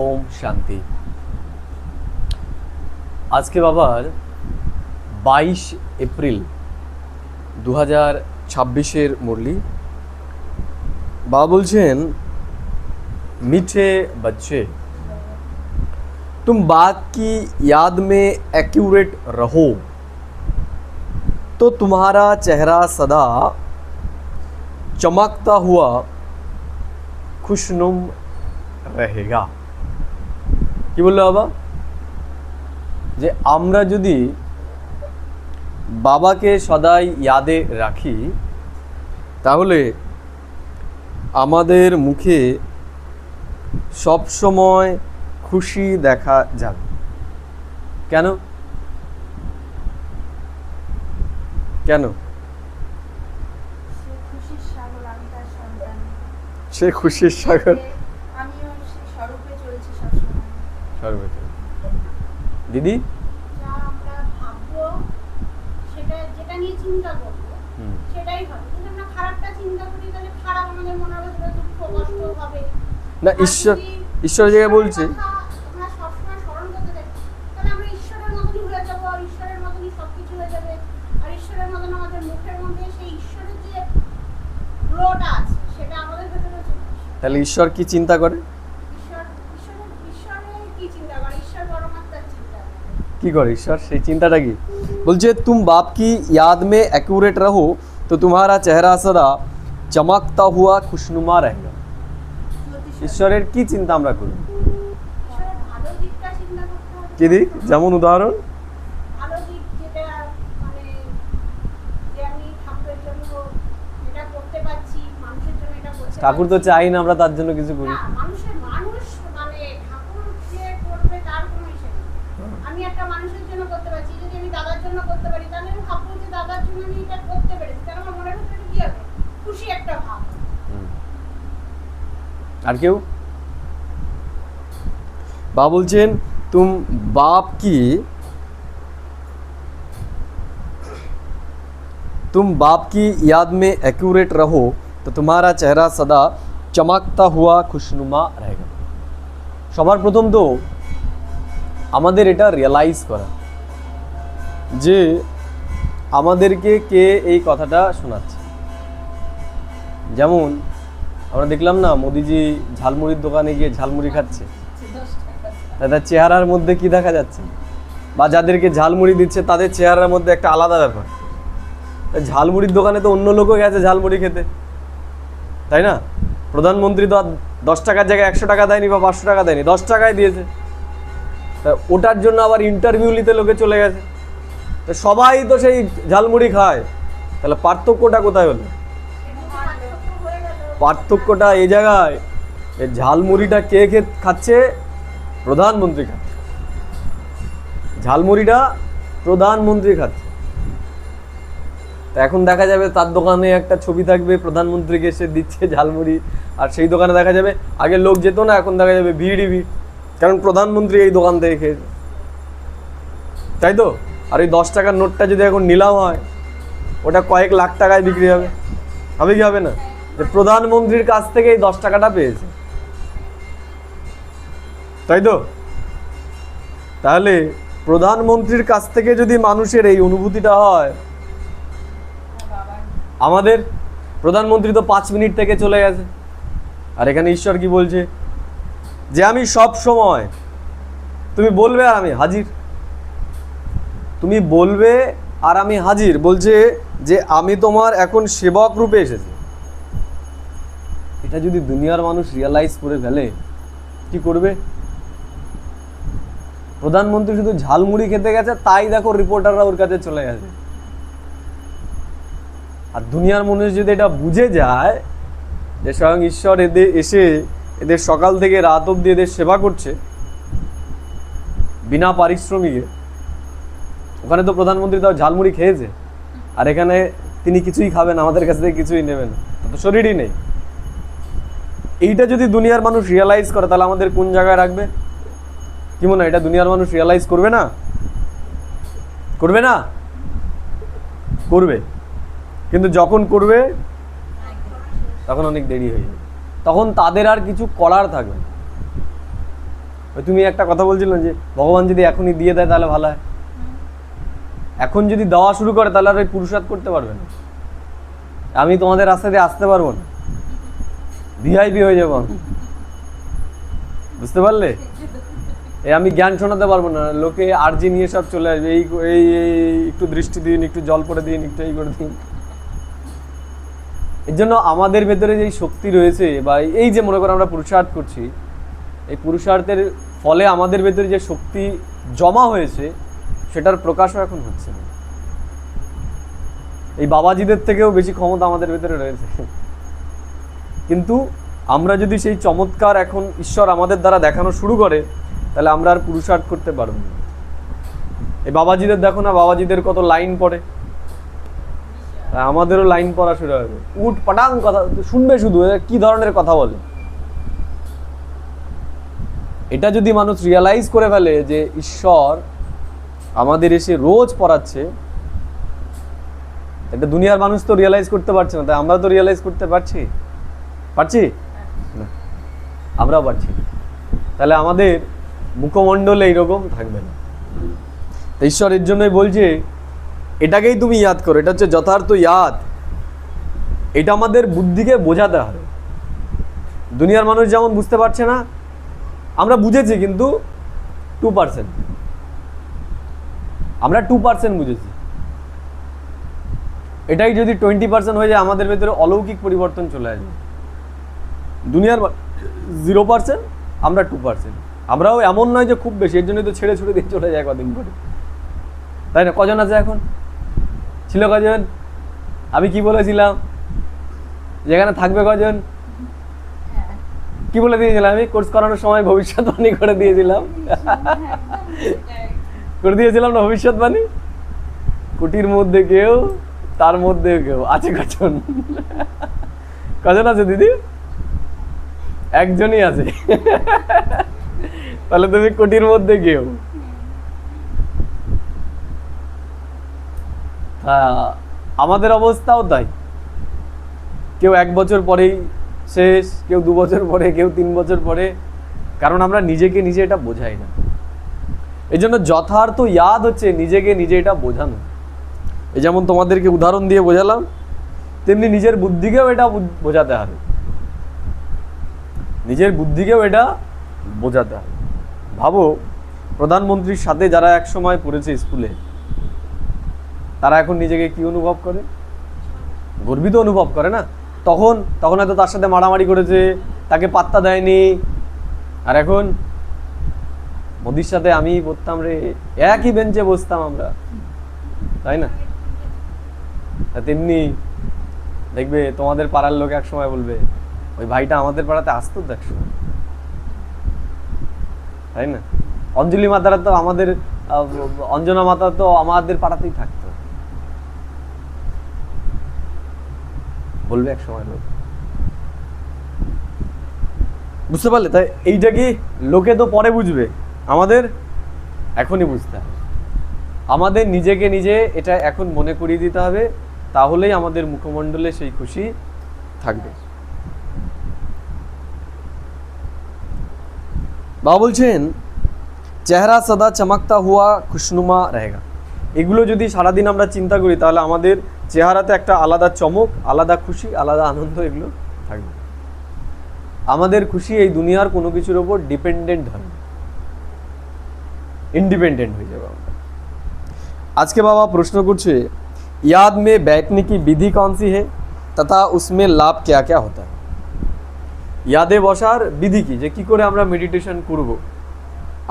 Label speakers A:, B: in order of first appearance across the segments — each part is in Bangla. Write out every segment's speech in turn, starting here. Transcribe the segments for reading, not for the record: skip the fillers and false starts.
A: ওম শান্তি। আজকে বাবার 22 এপ্রিল 2026 মুরলি। বাবা বলছেন, मीठे बच्चे तुम बात की याद में एक्यूरेट रहो तो तुम्हारा चेहरा सदा चमकता हुआ खुशनुम रहेगा। কি বললো বাবা? যে আমরা যদি বাবাকে সদাই ইয়াদে রাখি তাহলে আমাদের মুখে সব সময় খুশি দেখা যাবে। কেন কেন? সে খুশির সাগর। দিদি না, ঈশ্বর জায়গায় বলছে তাহলে ঈশ্বর কি চিন্তা করে? কি করে ঈশ্বর? সেই চিন্তাটা কি বলছে? तुम बाप की याद में एक्यूरेट रहो तो तुम्हारा चेहरा सदा चमकता हुआ खुशनुमा रहेगा। ঈশ্বরের কি চিন্তা আমরা করি? কি দিক? যেমন উদাহরণ ঠাকুর তো চাই না আমরা তার জন্য কিছু করি। আর কেউ? বাবা বলছেন तुम बाप की याद में एक्यूरेट रहो तो तुम्हारा चेहरा सदा चमकता हुआ खुशनुमा रहेगा। সবার প্রথম তো আমাদের এটা রিয়েলাইজ করা যে আমাদেরকে কে এই কথাটা শোনাচ্ছে। যেমন আমরা দেখলাম না, মোদিজি ঝালমুড়ির দোকানে গিয়ে ঝালমুড়ি খাচ্ছে, তাদের চেহারার মধ্যে কি দেখা যাচ্ছে? বা যাদেরকে ঝালমুড়ি দিচ্ছে তাদের চেহারার মধ্যে একটা আলাদা ব্যাপার। ঝালমুড়ির দোকানে তো অন্য লোকও গেছে ঝালমুড়ি খেতে, তাই না? প্রধানমন্ত্রী তো 10 টাকার জায়গায় 100 টাকা দেয়নি বা 500 টাকা দেয়নি, 10 টাকায় দিয়েছে। তা ওটার জন্য আবার ইন্টারভিউ নিতে লোকে চলে গেছে। তো সবাই তো সেই ঝালমুড়ি খায়, তাহলে পার্থক্যটা কোথায় হলো? পার্থক্যটা এই জায়গায়, এই ঝালমুড়িটা কে খাচ্ছে? প্রধানমন্ত্রী খাচ্ছে। ঝালমুড়িটা প্রধানমন্ত্রী খাচ্ছে। তা এখন দেখা যাবে তার দোকানে একটা ছবি থাকবে, প্রধানমন্ত্রীকে সে দিচ্ছে ঝালমুড়ি, আর সেই দোকানে দেখা যাবে আগে লোক যেত না, এখন দেখা যাবে ভিড়ই ভিড়, কারণ প্রধানমন্ত্রী এই দোকান থেকে খেয়েছে, তাই তো? আর এই 10 টাকার নোটটা যদি এখন নিলাম হয়, ওটা কয়েক লাখ টাকায় বিক্রি হবে, হবে কি হবে না? যে প্রধানমন্ত্রীর কাছ থেকে এই 10 টাকাটা পেয়েছে, তাই তো? তাহলে প্রধানমন্ত্রীর কাছ থেকে যদি মানুষের এই অনুভূতিটা হয়, আমাদের প্রধানমন্ত্রী তো 5 মিনিট থেকে চলে গেছে, আর এখানে ঈশ্বর কি বলছে? যে আমি সব সময়, তুমি বলবে আর আমি হাজির, তুমি বলবে আর আমি হাজির। বলছে যে আমি তোমার এখন সেবক রূপে এসেছি। এটা যদি দুনিয়ার মানুষ রিয়েলাইজ করে ফেলে, কি করবে? প্রধানমন্ত্রী শুধু ঝালমুড়ি খেতে গেছে, তাই দেখো রিপোর্টাররা ওর কাছে চলে গেছে। আর দুনিয়ার মানুষ যদি এটা বুঝে যায় যে স্বয়ং ঈশ্বর এসে এদের সকাল থেকে রাত অবধি এদের সেবা করছে বিনা পারিশ্রমিকে, ওখানে তো প্রধানমন্ত্রী তাও ঝালমুড়ি খেয়েছে, আর এখানে তিনি কিছুই খাবেন, আমাদের কাছ থেকে কিছুই নেবেন, তো শরীরই নেই। এইটা যদি দুনিয়ার মানুষ রিয়েলাইজ করে, তাহলে আমাদের কোন জায়গায় রাখবে? কি মনে হয়? এটা দুনিয়ার মানুষ রিয়েলাইজ করবে না? করবে না? করবে। কিন্তু যখন করবে তখন অনেক দেরি হয়ে যাবে, তখন তাদের আর কিছু করার থাকবে না। তুমি একটা কথা বলছিলে যে ভগবান যদি এখনই দিয়ে দেয় তাহলে ভালো হয়। এখন যদি দেওয়া শুরু করে তাহলে আর ওই পুরুষার্থ করতে পারবে না। আমি তোমাদের রাস্তা দিয়ে আসতে পারবো না, ভিআইপি হয়ে যাবো আমি, বুঝতে পারলে? আমি জ্ঞান শোনাতে পারবো না, লোকে আরজি নিয়ে সব চলে আসবে, এই এই একটু দৃষ্টি দিন, একটু জল পড়ে দিন, একটু এই করে দিন। এর জন্য আমাদের ভেতরে যে শক্তি রয়েছে, বা এই যে মনে করো আমরা পুরুষার্থ করছি, এই পুরুষার্থের ফলে আমাদের ভেতরে যে শক্তি জমা হয়েছে সেটার প্রকাশও এখন হচ্ছে না। এই বাবাজিদের থেকেও বেশি ক্ষমতা আমাদের ভেতরে রয়েছে, কিন্তু আমরা যদি সেই চমৎকার এখন ঈশ্বর আমাদের দ্বারা দেখানো শুরু করে তাহলে আমরা আর পুরুষার্থ করতে পারবো না। এই বাবাজিদের দেখো না, বাবাজিদের কত লাইন পড়ে, আমাদেরও লাইন পড়া শুরু হবে, উট পাটাং কথা শুনবে, শুধু কি ধরনের কথা বলে। এটা যদি মানুষ রিয়ালাইজ করে ফেলে যে ঈশ্বর আমাদের এসে রোজ পড়াচ্ছে, এটা দুনিয়ার মানুষ তো রিয়ালাইজ করতে পারছে না, তাই আমরা তো রিয়ালাইজ করতে পারছি না, আমরাও পারছি না। তাহলে আমাদের মুখমণ্ডলে এইরকম থাকবে না। ঈশ্বর এর জন্যই বলছে এটাকেই তুমি ইয়াদ করো, এটা হচ্ছে যথার্থ ইয়াদ। এটা আমাদের বুদ্ধিকে বোঝাতে হবে। দুনিয়ার মানুষ যেমন বুঝতে পারছে না, আমরা বুঝেছি কিন্তু 2%, আমরা 2% বুঝেছি। এটাই যদি 20% হয়ে যায়, আমাদের ভেতরে অলৌকিক পরিবর্তন চলে আসবে। দুনিয়ার 0%, আমরা 2%। আমরাও এমন নয় যে খুব বেশি, এর জন্যই তো ছেড়ে ছুড়ে দিয়ে চলে যায় কদিন করে, তাই না? কজন আছে এখন? ছিল কজন? আমি কি বলেছিলাম যেখানে থাকবে কজন? কি বলে দিয়েছিলাম আমি? কোর্স করানোর সময় ভবিষ্যৎবাণী করে দিয়েছিলাম, করে দিয়েছিলাম না ভবিষ্যৎবাণী? কুটির মধ্যে কেউ, তার মধ্যে কেউ আছে কজন? কজন আছে দিদি? একজনই আছে। তাহলে তুমি কোটির মধ্যে কেউ। আমাদের অবস্থাও তাই, কেউ 1 বছর পরেই শেষ, কেউ 2 বছর পরে, কেউ 3 বছর পরে, কারণ আমরা নিজেকে নিজে এটা বোঝাই না। এই জন্য যথার্থ ইয়াদ হচ্ছে নিজেকে নিজে এটা বোঝানো। এই যেমন তোমাদেরকে উদাহরণ দিয়ে বোঝালাম, তেমনি নিজের বুদ্ধিকেও এটা বোঝাতে হবে, নিজের বুদ্ধিকেও এটা বোঝাতে হবে। ভাবো, প্রধানমন্ত্রীর সাথে যারা এক সময় পড়েছে স্কুলে, তারা এখন নিজেকে কি অনুভব করে? গর্বিত অনুভব করে না? তখন হয়তো তার সাথে মারামারি করেছে, তাকে পাত্তা দেয়নি। আর এখন মোদির সাথে আমি পড়তাম রে, একই বেঞ্চে বসতাম আমরা, তাই না? তেমনি দেখবে তোমাদের পাড়ার লোক এক সময় বলবে, ওই ভাইটা আমাদের পাড়াতে আসতো তো এক সময়, তাই না? অঞ্জলি মাতারা তো আমাদের, অঞ্জনা মাতা তো আমাদের পাড়াতেই থাকতো, বলবে এক সময় লোক, বুঝতে পারলে? তাই এইটা কি লোকে তো পরে বুঝবে, আমাদের এখনই বুঝতে হবে। আমাদের নিজেকে নিজে এটা এখন মনে করিয়ে দিতে হবে, তাহলেই আমাদের মুখমণ্ডলে সেই খুশি থাকবে। বাবা বলছেন চেহারা সদা চমকতা হুয়া খুশনুমা রহেগা। এগুলো যদি সারাদিন আমরা চিন্তা করি তাহলে আমাদের চেহারাতে একটা আলাদা চমক, আলাদা খুশি, আলাদা আনন্দ এগুলো থাকবে। আমাদের খুশি এই দুনিয়ার কোনো কিছুর ওপর ডিপেন্ডেন্ট হয় না, इंडिपेंडेंट हो जाएगा। आज के बाबा प्रश्न করছে याद में बैठने की विधि कौन सी है तथा उसमें लाभ क्या क्या होता है। यादे বসার বিধি কি, যে কি করে আমরা মেডিটেশন করব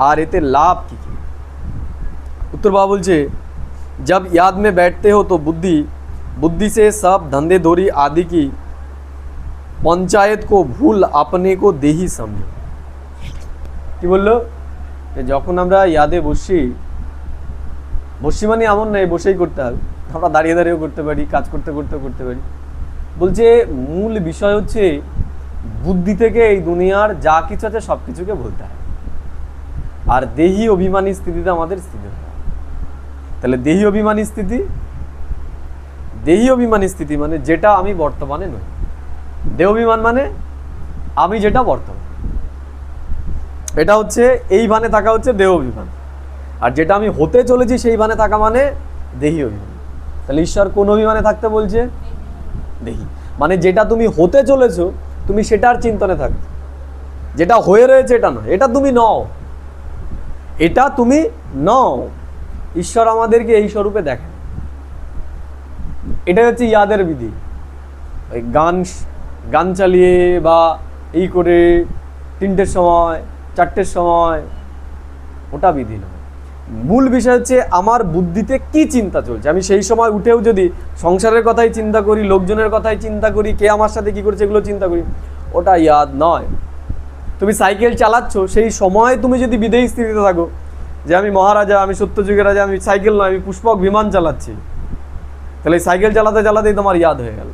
A: আর এতে লাভ কি কি। उत्तर बाबा বলছে जब याद में बैठते हो तो बुद्धि से सब धंधे धोरी आदि की पंचायत को भूल अपने को देही समझो। কি বললো? যখন আমরা ইয়াদে বসি মানে এমন নয় বসেই করতে হবে, আমরা দাঁড়িয়ে দাঁড়িয়েও করতে পারি, কাজ করতে করতে পারি। বলছে মূল বিষয় হচ্ছে বুদ্ধি থেকে এই দুনিয়ার যা কিছু আছে সব কিছুকে ভুলতে হয়, আর দেহি অভিমানী স্থিতিতে আমাদের স্থিতি হয়। তাহলে দেহি অভিমানী স্থিতি মানে যেটা আমি বর্তমানে নই, দেহ অভিমান মানে আমি যেটা বর্তমান। এটা হচ্ছে এই ভানে থাকা হচ্ছে দেহ অভিমান, আর যেটা আমি হতে চলেছি সেই ভানে থাকা মানে দেহি অভিমান। তাহলে ঈশ্বর কোন অভিমানে থাকতে বলছে? দেহি। মানে যেটা তুমি হতে চলেছো তুমি সেটার চিন্তনে থাকবে, যেটা হয়ে রয়েছে এটা নয়, এটা তুমি নও, এটা তুমি নও। ঈশ্বর আমাদেরকে এই স্বরূপে দেখেন। এটাই হচ্ছে ইয়াদের বিধি। ওই গান চালিয়ে বা এই করে 3টের সময় 4টের সময়, ওটা বিধি নয়। মূল বিষয় হচ্ছে আমার বুদ্ধিতে কি চিন্তা চলছে। আমি সেই সময় উঠেও যদি সংসারের কথাই চিন্তা করি, লোকজনের কথাই চিন্তা করি, কে আমার সাথে কি করছে এগুলো চিন্তা করি, ওটা ইয়াদ নয়। তুমি সাইকেল চালাচ্ছ, সেই সময় তুমি যদি বিদেহী স্থিতিতে থাকো যে আমি মহারাজা, আমি সত্যযুগের রাজা, আমি সাইকেল নয় আমি পুষ্পক বিমান চালাচ্ছি, তাহলে এই সাইকেল চালাতে চালাতেই তোমার ইয়াদ হয়ে গেল।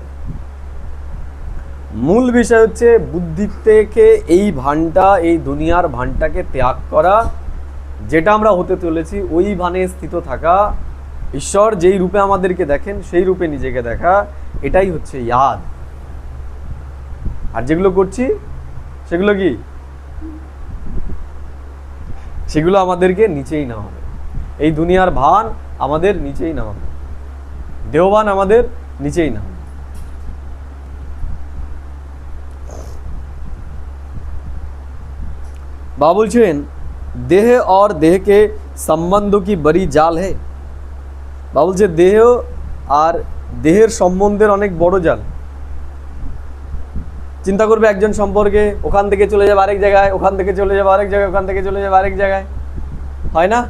A: মূল বিষয় হচ্ছে বুদ্ধি থেকে এই ভানটা, এই দুনিয়ার ভানটাকে ত্যাগ করা, যেটা আমরা হতে চলেছি ওই ভানে স্থিত থাকা, ঈশ্বর যেই রূপে আমাদেরকে দেখেন সেই রূপে নিজেকে দেখা, এটাই হচ্ছে ইয়াদ। আর যেগুলো করছি সেগুলো কি? সেগুলো আমাদেরকে নিচেই নামাবে। এই দুনিয়ার ভান আমাদের নিচেই নামাবে, দেহবান আমাদের নিচেই নামাবে। বাবা বলছেন দেহ और देह के संबंधों की बड़ी जाल है। বাবা বলছে দেহ আর দেহের সম্বন্ধের অনেক বড় জাল। চিন্তা করবে একজন সম্পর্কে, ওখান থেকে চলে যাবে আরেক জায়গায়, ওখান থেকে চলে যাবে আরেক জায়গায়, ওখান থেকে চলে যাবে আরেক জায়গায়, হয় না?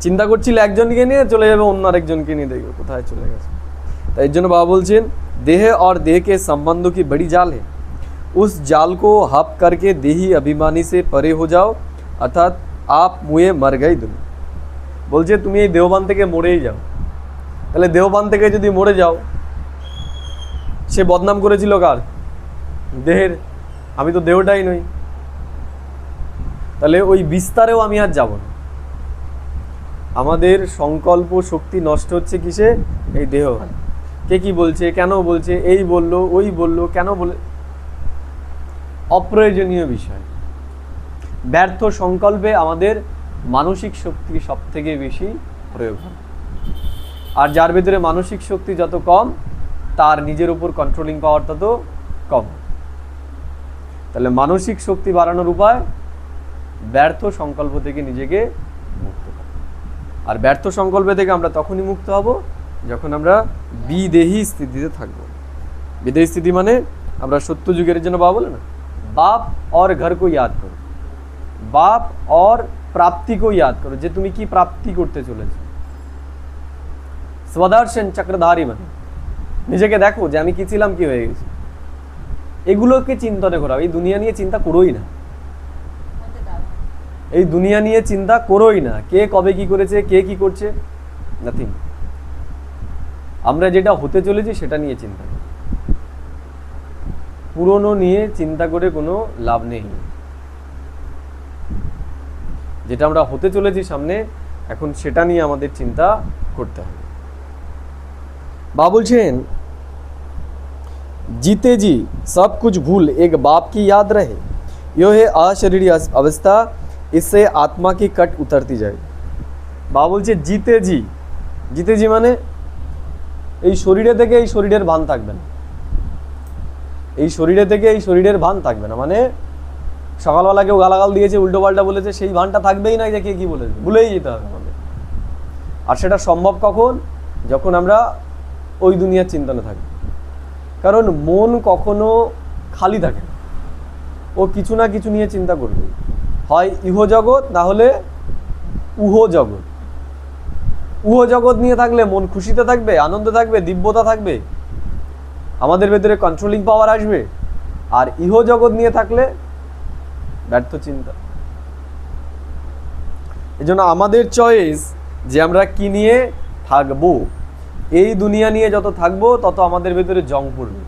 A: চিন্তা করছিলে একজনকে নিয়ে, চলে যাবে অন্য আরেকজনকে নিয়ে, দেখবে কোথায় চলে গেছে। তাই এর জন্য বাবা বলছেন देह और देह के संबंधों की बड़ी जाल है, उस जाल को हप करके देही अभिमानी से परे हो जाओ, अर्थात आप मुए मर गई दुनिया। বলছে তুমি এই দেহবান থেকে মরেই যাও। তাহলে দেহবান থেকে যদি মরে যাও, সে বদনাম করেছিল কার? দেহের। আমি তো দেহটাই নই। তাহলে ওই বিস্তারেও আমি আর যাব না। আমাদের সংকল্প শক্তি নষ্ট হচ্ছে কিসে? এই দেহ। কে কি বলছে, কেন বলছে, এই বললো, ওই বললো, কেন বলে, অপ্রয়োজনীয় বিষয়। ব্যর্থ সংকল্পে আমাদের মানসিক শক্তি সব থেকে বেশি প্রয়োগ হয়। আর যার ভিতরে মানসিক শক্তি যত কম, তার নিজের উপর কন্ট্রোলিং পাওয়ার তত কম। তাহলে মানসিক শক্তি বাড়ানোর উপায় ব্যর্থ সংকল্প থেকে নিজেকে মুক্ত করা। আর ব্যর্থ সংকল্প থেকে আমরা তখনই মুক্ত হব যখন আমরা বিদেহী স্থিতিতে থাকবো। বিদেহী স্থিতি মানে আমরা সত্য যুগের জন্য বাবা বলে না, বাপ और घर को याद करो, বাপ और प्राप्ति को याद करो, যে তুমি কি প্রাপ্তি করতে চলেছো। স্বদর্শন চক্রধারী মানে নিজেকে দেখো যে আমি কি ছিলাম, কি হয়ে গেছি। এগুলোকে চিন্তনে করা। এই দুনিয়া নিয়ে চিন্তা করোই না, এই দুনিয়া নিয়ে চিন্তা করোই না। কে কবে কি করেছে, কে কি করছে, নাথিং। আমরা যেটা হতে চলেছি সেটা নিয়ে চিন্তা করি। পুরনো নিয়ে চিন্তা করে কোনো লাভ নেই। যেটা আমরা হতে চলেছি সামনে, এখন সেটা নিয়ে আমাদের চিন্তা করতে হবে। बाबा बोलছেন जीते जी सब कुछ भूल एक बाप की याद रहे, यो है अशरीरी अवस्था, इससे आत्मा की कट उतरती जाए। बाबा বলছে জিতে জি, জিতে জি মানে এই শরীরে থেকে এই শরীরের ভান থাকবে না। এই শরীরে থেকে এই শরীরের ভান থাকবে না মানে সকালবেলা কেউ গালাগাল দিয়েছে, উল্টো পাল্টা বলেছে, সেই ভানটা থাকবেই না যে কে কি বলেছে, ভুলেই যেতে হবে আমাদের। আর সেটা সম্ভব কখন? যখন আমরা ওই দুনিয়ার চিন্তনে থাকি। কারণ মন কখনো খালি থাকে না, ও কিছু না কিছু নিয়ে চিন্তা করবে, হয় ইহ জগৎ না হলে উহ জগৎ। উহ জগৎ নিয়ে থাকলে মন খুশিতে থাকবে, আনন্দে থাকবে, দিব্যতা থাকবে, আমাদের ভেতরে কন্ট্রোলিং পাওয়ার আসবে। আর ইহ জগৎ নিয়ে থাকলে ব্যর্থ চিন্তা। এজন্য আমাদের চয়েস যে আমরা কি নিয়ে থাকবো। এই দুনিয়া নিয়ে যত থাকবো তত আমাদের ভেতরে জং পড়বে।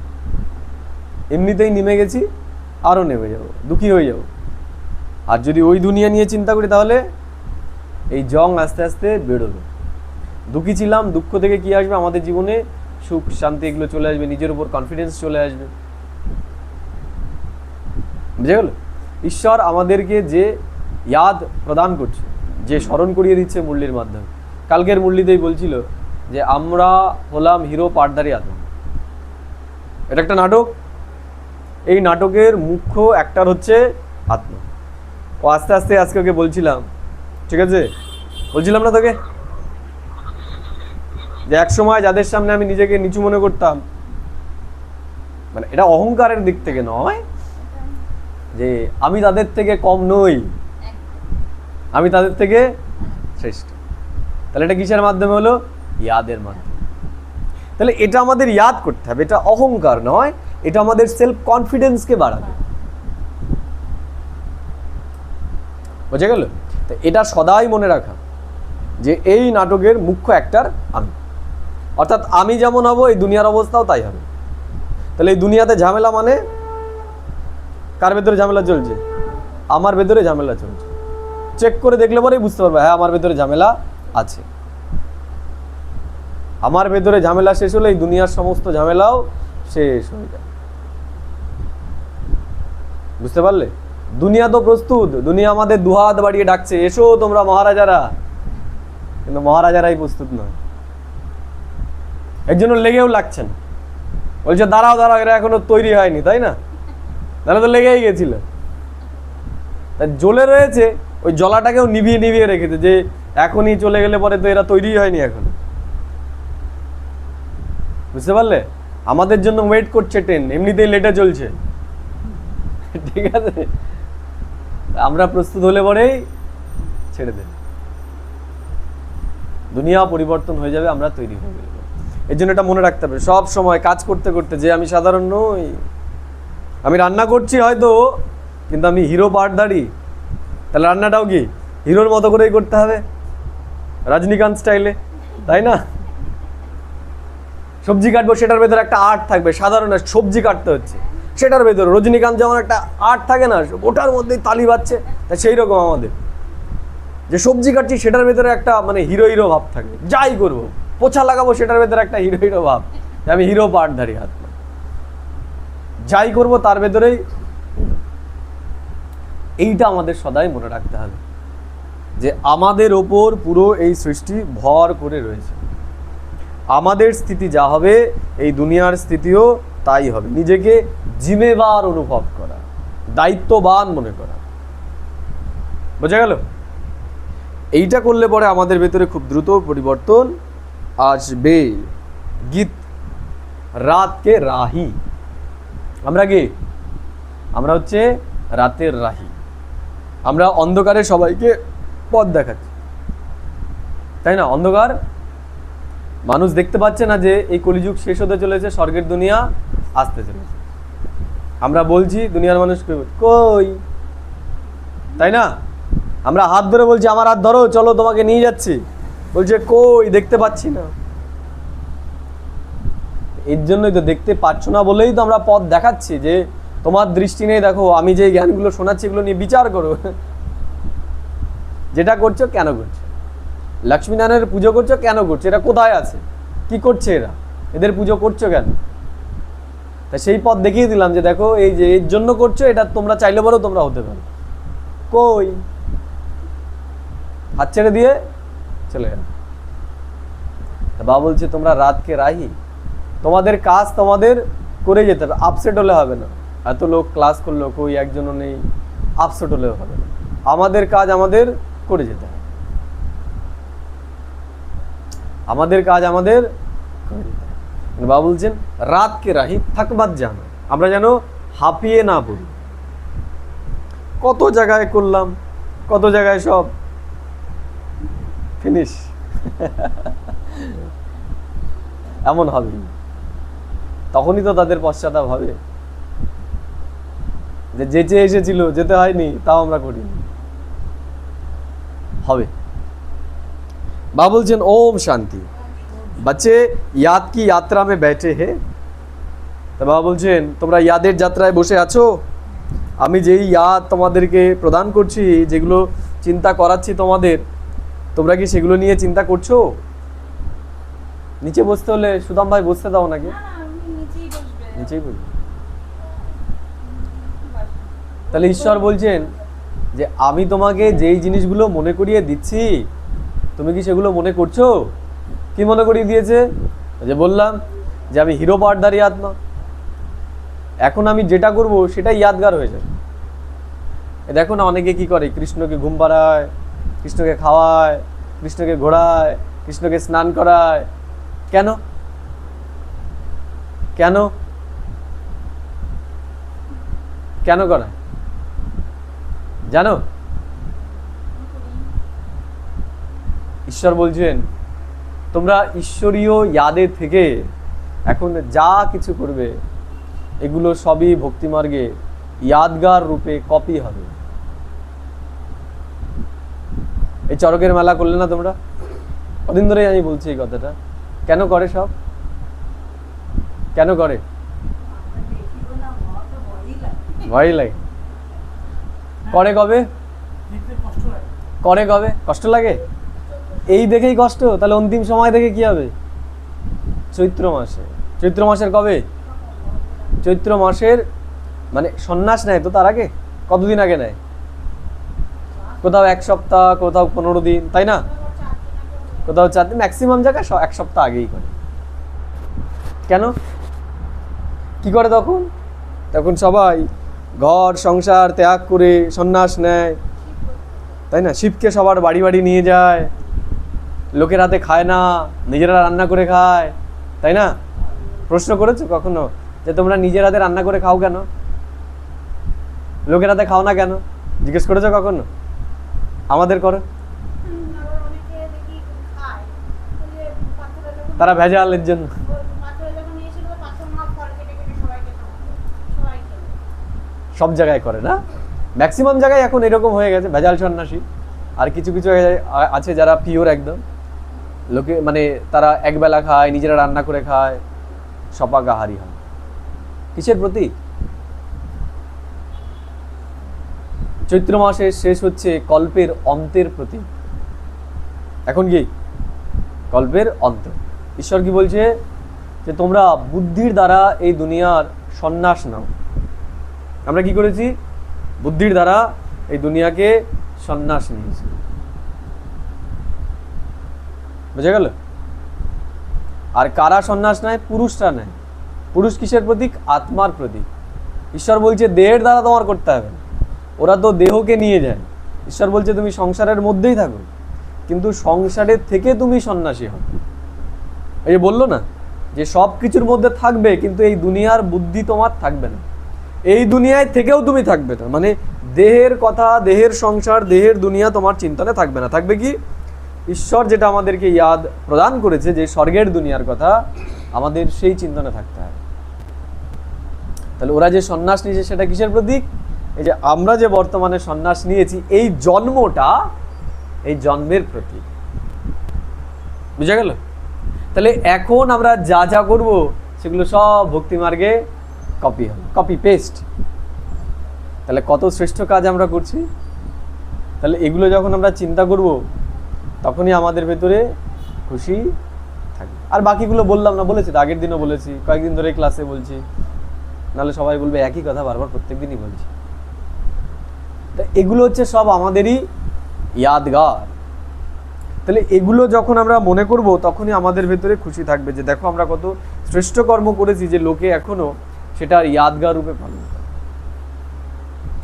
A: এমনিতেই নেমে গেছি, আরও নেমে যাবো, দুঃখী হয়ে যাবো। আর যদি ওই দুনিয়া নিয়ে চিন্তা করি তাহলে এই জং আস্তে আস্তে বেরোবে। দুঃখী ছিলাম, দুঃখ থেকে কি আসবে আমাদের জীবনে? সুখ, শান্তি, এগুলো চলে আসবে, নিজের উপর কনফিডেন্স চলে আসবে। বুঝে গেল? ঈশ্বর আমাদেরকে যে ইয়াদ প্রদান করছে, যে স্মরণ করিয়ে দিচ্ছে মুরলির মাধ্যমে। কালকের মুরলিতেই বলছিল যে আমরা হলাম হিরো পাটধারী আত্মা। এটা একটা নাটক, এই নাটকের মুখ্য অ্যাক্টর হচ্ছে আত্মা। ও আস্তে আস্তে আজকে ওকে বলছিলাম, ঠিক আছে, বলছিলাম না তোকে যে এক সময় যাদের সামনে আমি নিজেকে নিচু মনে করতাম, মানে এটা অহংকারের দিক থেকে নয় যে আমি তাদের থেকে কম নই, আমি তাদের থেকে শ্রেষ্ঠ। তাহলে এটা কিসের মাধ্যমে হলো? ইয়াদের মাধ্যমে। তাহলে এটা আমাদের ইয়াদ করতে হবে, এটা অহংকার নয়, এটা আমাদের সেলফ কনফিডেন্সকে বাড়াবে। বুঝে গেল? তো এটা সদাই মনে রাখা যে এই নাটকের মুখ্য অ্যাক্টর আমি, অর্থাৎ আমি যেমন হব এই দুনিয়ার অবস্থাও তাই হবে। তাহলে এই দুনিয়াতে ঝামেলা মানে কার ভেতরে ঝামেলা চলছে? আমার ভেতরে ঝামেলা চলছে। চেক করে দেখলে পরেই বুঝতে পারবে, হ্যাঁ আমার ভেতরে ঝামেলা আছে। আমার ভেতরে ঝামেলা শেষ হলে এই দুনিয়ার সমস্ত ঝামেলাও শেষ হয়ে যায়। বুঝতে পারলে? দুনিয়া তো প্রস্তুত, দুনিয়া আমাদের দুহাত বাড়িয়ে ডাকছে, এসো তোমরা মহারাজারা, কিন্তু মহারাজারাই প্রস্তুত নয়। এর জন্য লেগেও লাগছেন, বলছে দাঁড়াও দাঁড়াও, এরা এখনো তৈরি হয়নি, তাই না? তাহলে তো লেগেই গেছিল। তাই জ্বলে রয়েছে, ওই জ্বলাটাকেও নিভিয়ে নিভিয়ে রেখেছে যে এখনই চলে গেলে পরে তো এরা তৈরি হয়নি এখন। বুঝতে পারলে? আমাদের জন্য ওয়েট করছে ট্রেন, এমনিতেই লেটে চলছে, ঠিক আছে? আমরা প্রস্তুত হলে পরেই ছেড়ে দেব, দুনিয়া পরিবর্তন হয়ে যাবে, আমরা তৈরি হয়ে যাবো। এর জন্য এটা মনে রাখতে হবে সব সময় কাজ করতে করতে যে আমি সাধারণ নই। আমি রান্না করছি হয়তো, কিন্তু আমি হিরো পাটধারী। তাহলে রান্নাটাও কি হিরোর মতো করেই করতে হবে, রজনীকান্ত স্টাইলে, তাই না? সবজি কাটবো, সেটার ভেতরে একটা আর্ট থাকবে। সাধারণ সবজি কাটতে হচ্ছে, সেটার ভেতরে রজনীকান্ত যেমন একটা আর্ট থাকে না, ওটার মধ্যেই তালি বাজছে, তাই সেই রকম আমাদের যে সবজি কাটছি সেটার ভেতরে একটা মানে হিরো হিরো ভাব থাকবে। যাই করবো, পোছা লাগাবো, সেটার ভেতরে একটা হিরো হিরো ভাব, আমি হিরো পাটধারী আত্মা। যাই করবো তার ভেতরেই, এইটা আমাদের সদাই মনে রাখতে হবে যে আমাদের ওপর পুরো এই সৃষ্টি ভর করে রয়েছে। আমাদের স্থিতি যা হবে এই দুনিয়ার স্থিতিও তাই হবে। নিজেকে জিম্মেদার অনুভব করা, দায়িত্ববান মনে করা। বোঝা গেল? এইটা করলে পরে আমাদের ভেতরে খুব দ্রুত পরিবর্তন আসবে। গীত রাতকে রাহি, আমরা কি? আমরা হচ্ছে রাতের রাহি। আমরা অন্ধকারে সবাইকে পথ দেখাচ্ছি, তাই না? অন্ধকার, মানুষ দেখতে পাচ্ছে না যে এই কলিযুগ শেষ হতে চলেছে, স্বর্গের দুনিয়া আসতে চলেছে। আমরা বলছি, দুনিয়ার মানুষ কই, তাই না? আমরা হাত ধরে বলছি আমার হাত ধরো, চলো তোমাকে নিয়ে যাচ্ছি, বলছে কই, দেখতে পাচ্ছি না। এর জন্যই তো দেখতে পাচ্ছ না বলেই তো আমরা পথ দেখাচ্ছি যে তোমার দৃষ্টি নেই, দেখো আমি যে জ্ঞানগুলো শোনাচ্ছি এগুলো নিয়ে বিচার করো। যেটা করছো কেন করছো? লক্ষ্মীনারায়ণের পুজো করছো কেন করছো? এরা কোথায় আছে, কি করছে এরা, এদের পুজো করছো কেন? তাই সেই পথ দেখিয়ে দিলাম যে দেখো এই যে এর জন্য করছো, এটা তোমরা চাইলে বলো তোমরা হতে পারো। কই, হাত ছেড়ে দিয়ে চলে গেল। বাবা বলছে তোমরা রাতকে রাহি, তোমাদের কাজ তোমাদের করে যেতে হবে, আপসেট হলে হবে না। এত লোক ক্লাস করলো, কই একজনও নেই, আপসেট হলেও হবে না। আমাদের কাজ আমাদের করে যেতে হবে, আমাদের কাজ আমাদের করে যেতে হবে। বাবা বলছেন রাতকে রাহি থাকবাদ জানো, আমরা যেন হাঁপিয়ে না পড়ি। কত জায়গায় করলাম, কত জায়গায় সব ফিনিশ, এমন হবে। তখনই তো তাদের পশ্চাতাপ হবে যে যেচে এসেছিল, যেতে হয়নি, তাও আমরা করিনি, হবে। বাবা বলছেন ওম শান্তি। बच्चे याद की यात्रा में बैठे हैं। তো বাবা বলছেন তোমরা ইয়াদের যাত্রায় বসে আছো। আমি যেই ইয়াদ তোমাদেরকে প্রদান করছি, যেগুলো চিন্তা করাচ্ছি তোমাদের, তোমরা কি সেগুলো নিয়ে চিন্তা করছো? নিচে বসতে হলে সুদাম ভাই বসতে দাও নাকি? নিচেই বসবে। তাহলে ঈশ্বর বলছেন যে আমি তোমাকে যেই জিনিসগুলো মনে করিয়ে দিচ্ছি তুমি কি সেগুলো মনে করছো? কি মনে করিয়ে দিয়েছে? যে বললাম যে আমি হিরো পাটদারি আত্মা, এখন আমি যেটা করব সেটাই ইয়াদগার হয়ে যাবে। দেখো না অনেকে কি করে, কৃষ্ণকে ঘুম পাড়ায়, কৃষ্ণকে খাওয়ায়, কৃষ্ণকে ঘোরায়, কৃষ্ণকে স্নান করায়। কেন কেন কেন করায় জানো? ঈশ্বর বলছেন তোমরা ঈশ্বরীয় ইয়াদে থেকে এখন যা কিছু করবে এগুলো সবই ভক্তিমার্গে ইয়াদগার রূপে কপি হবে। এই চরকের মেলা করলে না তোমরা, কদিন ধরেই আমি বলছি এই কথাটা। কেন করে সব? কেন করে? ভয় লাগে। করে কবে? করে কবে? কষ্ট লাগে? এই দেখেই কষ্ট, তাহলে অন্তিম সময় দেখে কি হবে? চৈত্র মাসে। চৈত্র মাসের কবে? চৈত্র মাসের মানে সন্ন্যাস নেয় তো তার আগে, কতদিন আগে নেয়? কোথাও 1 সপ্তাহ, কোথাও 15 দিন, তাই না? কোথাও 4 দিন, ম্যাক্সিমাম জায়গায় 1 সপ্তাহ আগেই করে। কেন? কি করে তখন? তখন সবাই ঘর সংসার ত্যাগ করে সন্ন্যাস নেয়, তাই না? শিবকে সবার বাড়ি বাড়ি নিয়ে যায়, লোকের হাতে খায় না, নিজেরা রান্না করে খায়, তাই না? প্রশ্ন করেছো কখনো যে তোমরা নিজের হাতে রান্না করে খাও কেন? লোকের হাতে খাও না কেন? জিজ্ঞেস করেছো কখনো? আমাদের করো। তারা ভেজালের জন্য। সব জায়গায় করে না, ম্যাক্সিমাম জায়গায় এখন এরকম হয়ে গেছে, ভেজাল সন্ন্যাসী। আর কিছু কিছু আছে যারা পিওর একদম, লোকে মানে তারা একবেলা খায়, নিজেরা রান্না করে খায়, সপাকাহারী হয়। কিসের প্রতি? চৈত্র মাসের শেষ হচ্ছে কল্পের অন্তের প্রতি। এখন কি কল্পের অন্ত? ঈশ্বর কি বলছে? যে তোমরা বুদ্ধির দ্বারা এই দুনিয়ার সন্ন্যাস নাও। আমরা কি করেছি? বুদ্ধির দ্বারা এই দুনিয়াকে সন্ন্যাস নিয়েছি। বুঝে গেল? আর কারা সন্ন্যাস নেয়? পুরুষরা নেয়। পুরুষ কিসের প্রতীক? আত্মার প্রতীক। ঈশ্বর বলছে দেহের দ্বারা তোমার করতে হবে। ওরা তো দেহকে নিয়ে যায়। ঈশ্বর বলছে তুমি সংসারের মধ্যেই থাকো, কিন্তু সংসারের থেকে তুমি সন্ন্যাসী হও। এই যে বললো না যে সব কিছুর মধ্যে থাকবে, কিন্তু এই দুনিয়ার বুদ্ধি তোমার থাকবে না, এই দুনিয়ায় থেকেও তুমি থাকবে না। মানে দেহের কথা, দেহের সংসার, দেহের দুনিয়া তোমার চিন্তনে থাকবে না। থাকবে কি? ঈশ্বর যেটা আমাদেরকে ইয়াদ প্রদান করেছে, যে স্বর্গের দুনিয়ার কথা, আমাদের সেই চিন্তনে থাকতে হবে। তাহলে ওরা যে সন্ন্যাস নিয়েছে সেটা কিসের প্রতীক? এই যে আমরা যে বর্তমানে সন্ন্যাস নিয়েছি, এই জন্মটা, এই জন্মের প্রতীক। বুঝা গেল? তাহলে এখন আমরা যা যা করবো সেগুলো সব ভক্তিমার্গে কপি হবে, কপি পেস্ট। তাহলে কত শ্রেষ্ঠ কাজ আমরা করছি। তাহলে এগুলো যখন আমরা চিন্তা করব তখনই আমাদের ভেতরে খুশি থাকবে। আর বাকিগুলো বললাম না, বলেছি তো, আগের দিনও বলেছি, কয়েকদিন ধরে ক্লাসে বলছি, নাহলে সবাই বলবে একই কথা বারবার প্রত্যেক দিনই বলছি। তা এগুলো হচ্ছে সব আমাদেরই ইয়াদগার। তাহলে এগুলো যখন আমরা মনে করব তখনই আমাদের ভেতরে খুশি থাকবে, যে দেখো আমরা কত শ্রেষ্ঠ কর্ম করেছি, যে লোকে এখনো সেটার ইয়াদগার রূপে পালন করে।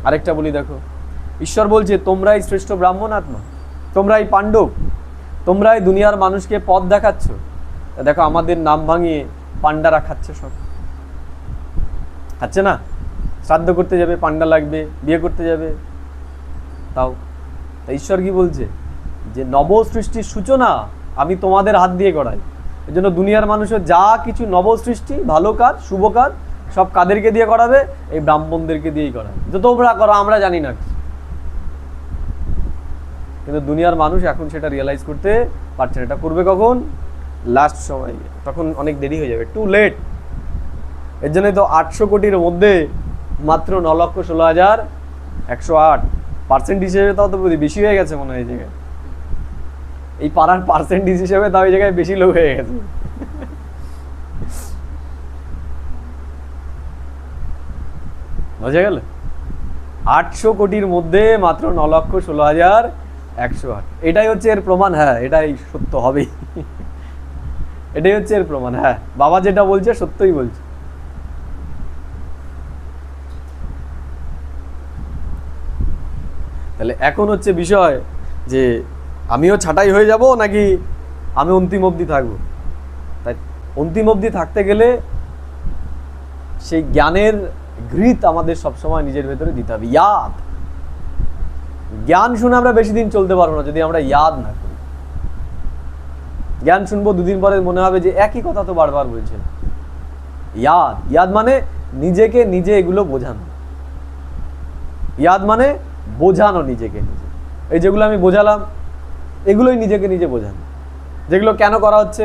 A: আরেকটা বলি, দেখো ঈশ্বর বলছে তোমরাই শ্রেষ্ঠ ব্রাহ্মণ আত্মা, তোমরাই পাণ্ডব, তোমরাই দুনিয়ার মানুষকে পথ দেখাচ্ছ। দেখো আমাদের নাম ভাঙিয়ে পান্ডারা খাচ্ছে, সব খাচ্ছে না? শ্রাদ্ধ করতে যাবে পান্ডা লাগবে, বিয়ে করতে যাবে তাও। তা ঈশ্বর কি বলছে? যে নব সৃষ্টির সূচনা আমি তোমাদের হাত দিয়ে করাই। এই জন্য দুনিয়ার মানুষের যা কিছু নব সৃষ্টি, ভালো কাজ, শুভ কাজ, সব কাদেরকে দিয়ে করাবে? এই ব্রাহ্মণদেরকে দিয়েই করাবে। যে তোমরা করো, আমরা জানি না। কিন্তু দুনিয়ার মানুষ এখন সেটা রিয়েলাইজ করতে পারছে না। এটা করবে কখন? লাস্ট সময়, তখন অনেক দেরি হয়ে যাবে, টু লেট। এর জন্যই তো 800 কোটির মধ্যে মাত্র 9,16,108 পার্সেন্ট হিসেবে, তাও তো বেশি হয়ে গেছে মনে হয়। এই জায়গায় এই পাড়ার পার্সেন্টেজ হিসেবে তাও এই জায়গায় বেশি লোক হয়ে গেছে। বোঝা গেল? 800 কোটির মধ্যে মাত্র 9,16,108। এটাই হচ্ছে এর প্রমাণ। হ্যাঁ, এটাই সত্য হবেই। এটাই হচ্ছে এর প্রমাণ। হ্যাঁ, বাবা যেটা বলছে সত্যই বলছে। তাহলে এখন হচ্ছে বিষয় যে আমিও ছাঁটাই হয়ে যাব নাকি আমি অন্তিম অবধি থাকবো। তাই অন্তিম অবধি থাকতে গেলে সেই জ্ঞানের ঘৃত আমাদের সবসময় নিজের ভেতরে দিতে হবে। ইয়াদ, জ্ঞান শুনে আমরা বেশি দিন চলতে পারবো না যদি আমরা ইয়াদ না করি। জ্ঞান শুনবো, দুদিন পরে মনে হবে যে একই কথা তো বারবার বলছেন। ইয়াদ, ইয়াদ মানে নিজেকে নিজে এগুলো বোঝানো। ইয়াদ মানে বোঝানো নিজেকে নিজে। এই যেগুলো আমি বোঝালাম এগুলোই নিজেকে নিজে বোঝানো। যেগুলো কেন করা হচ্ছে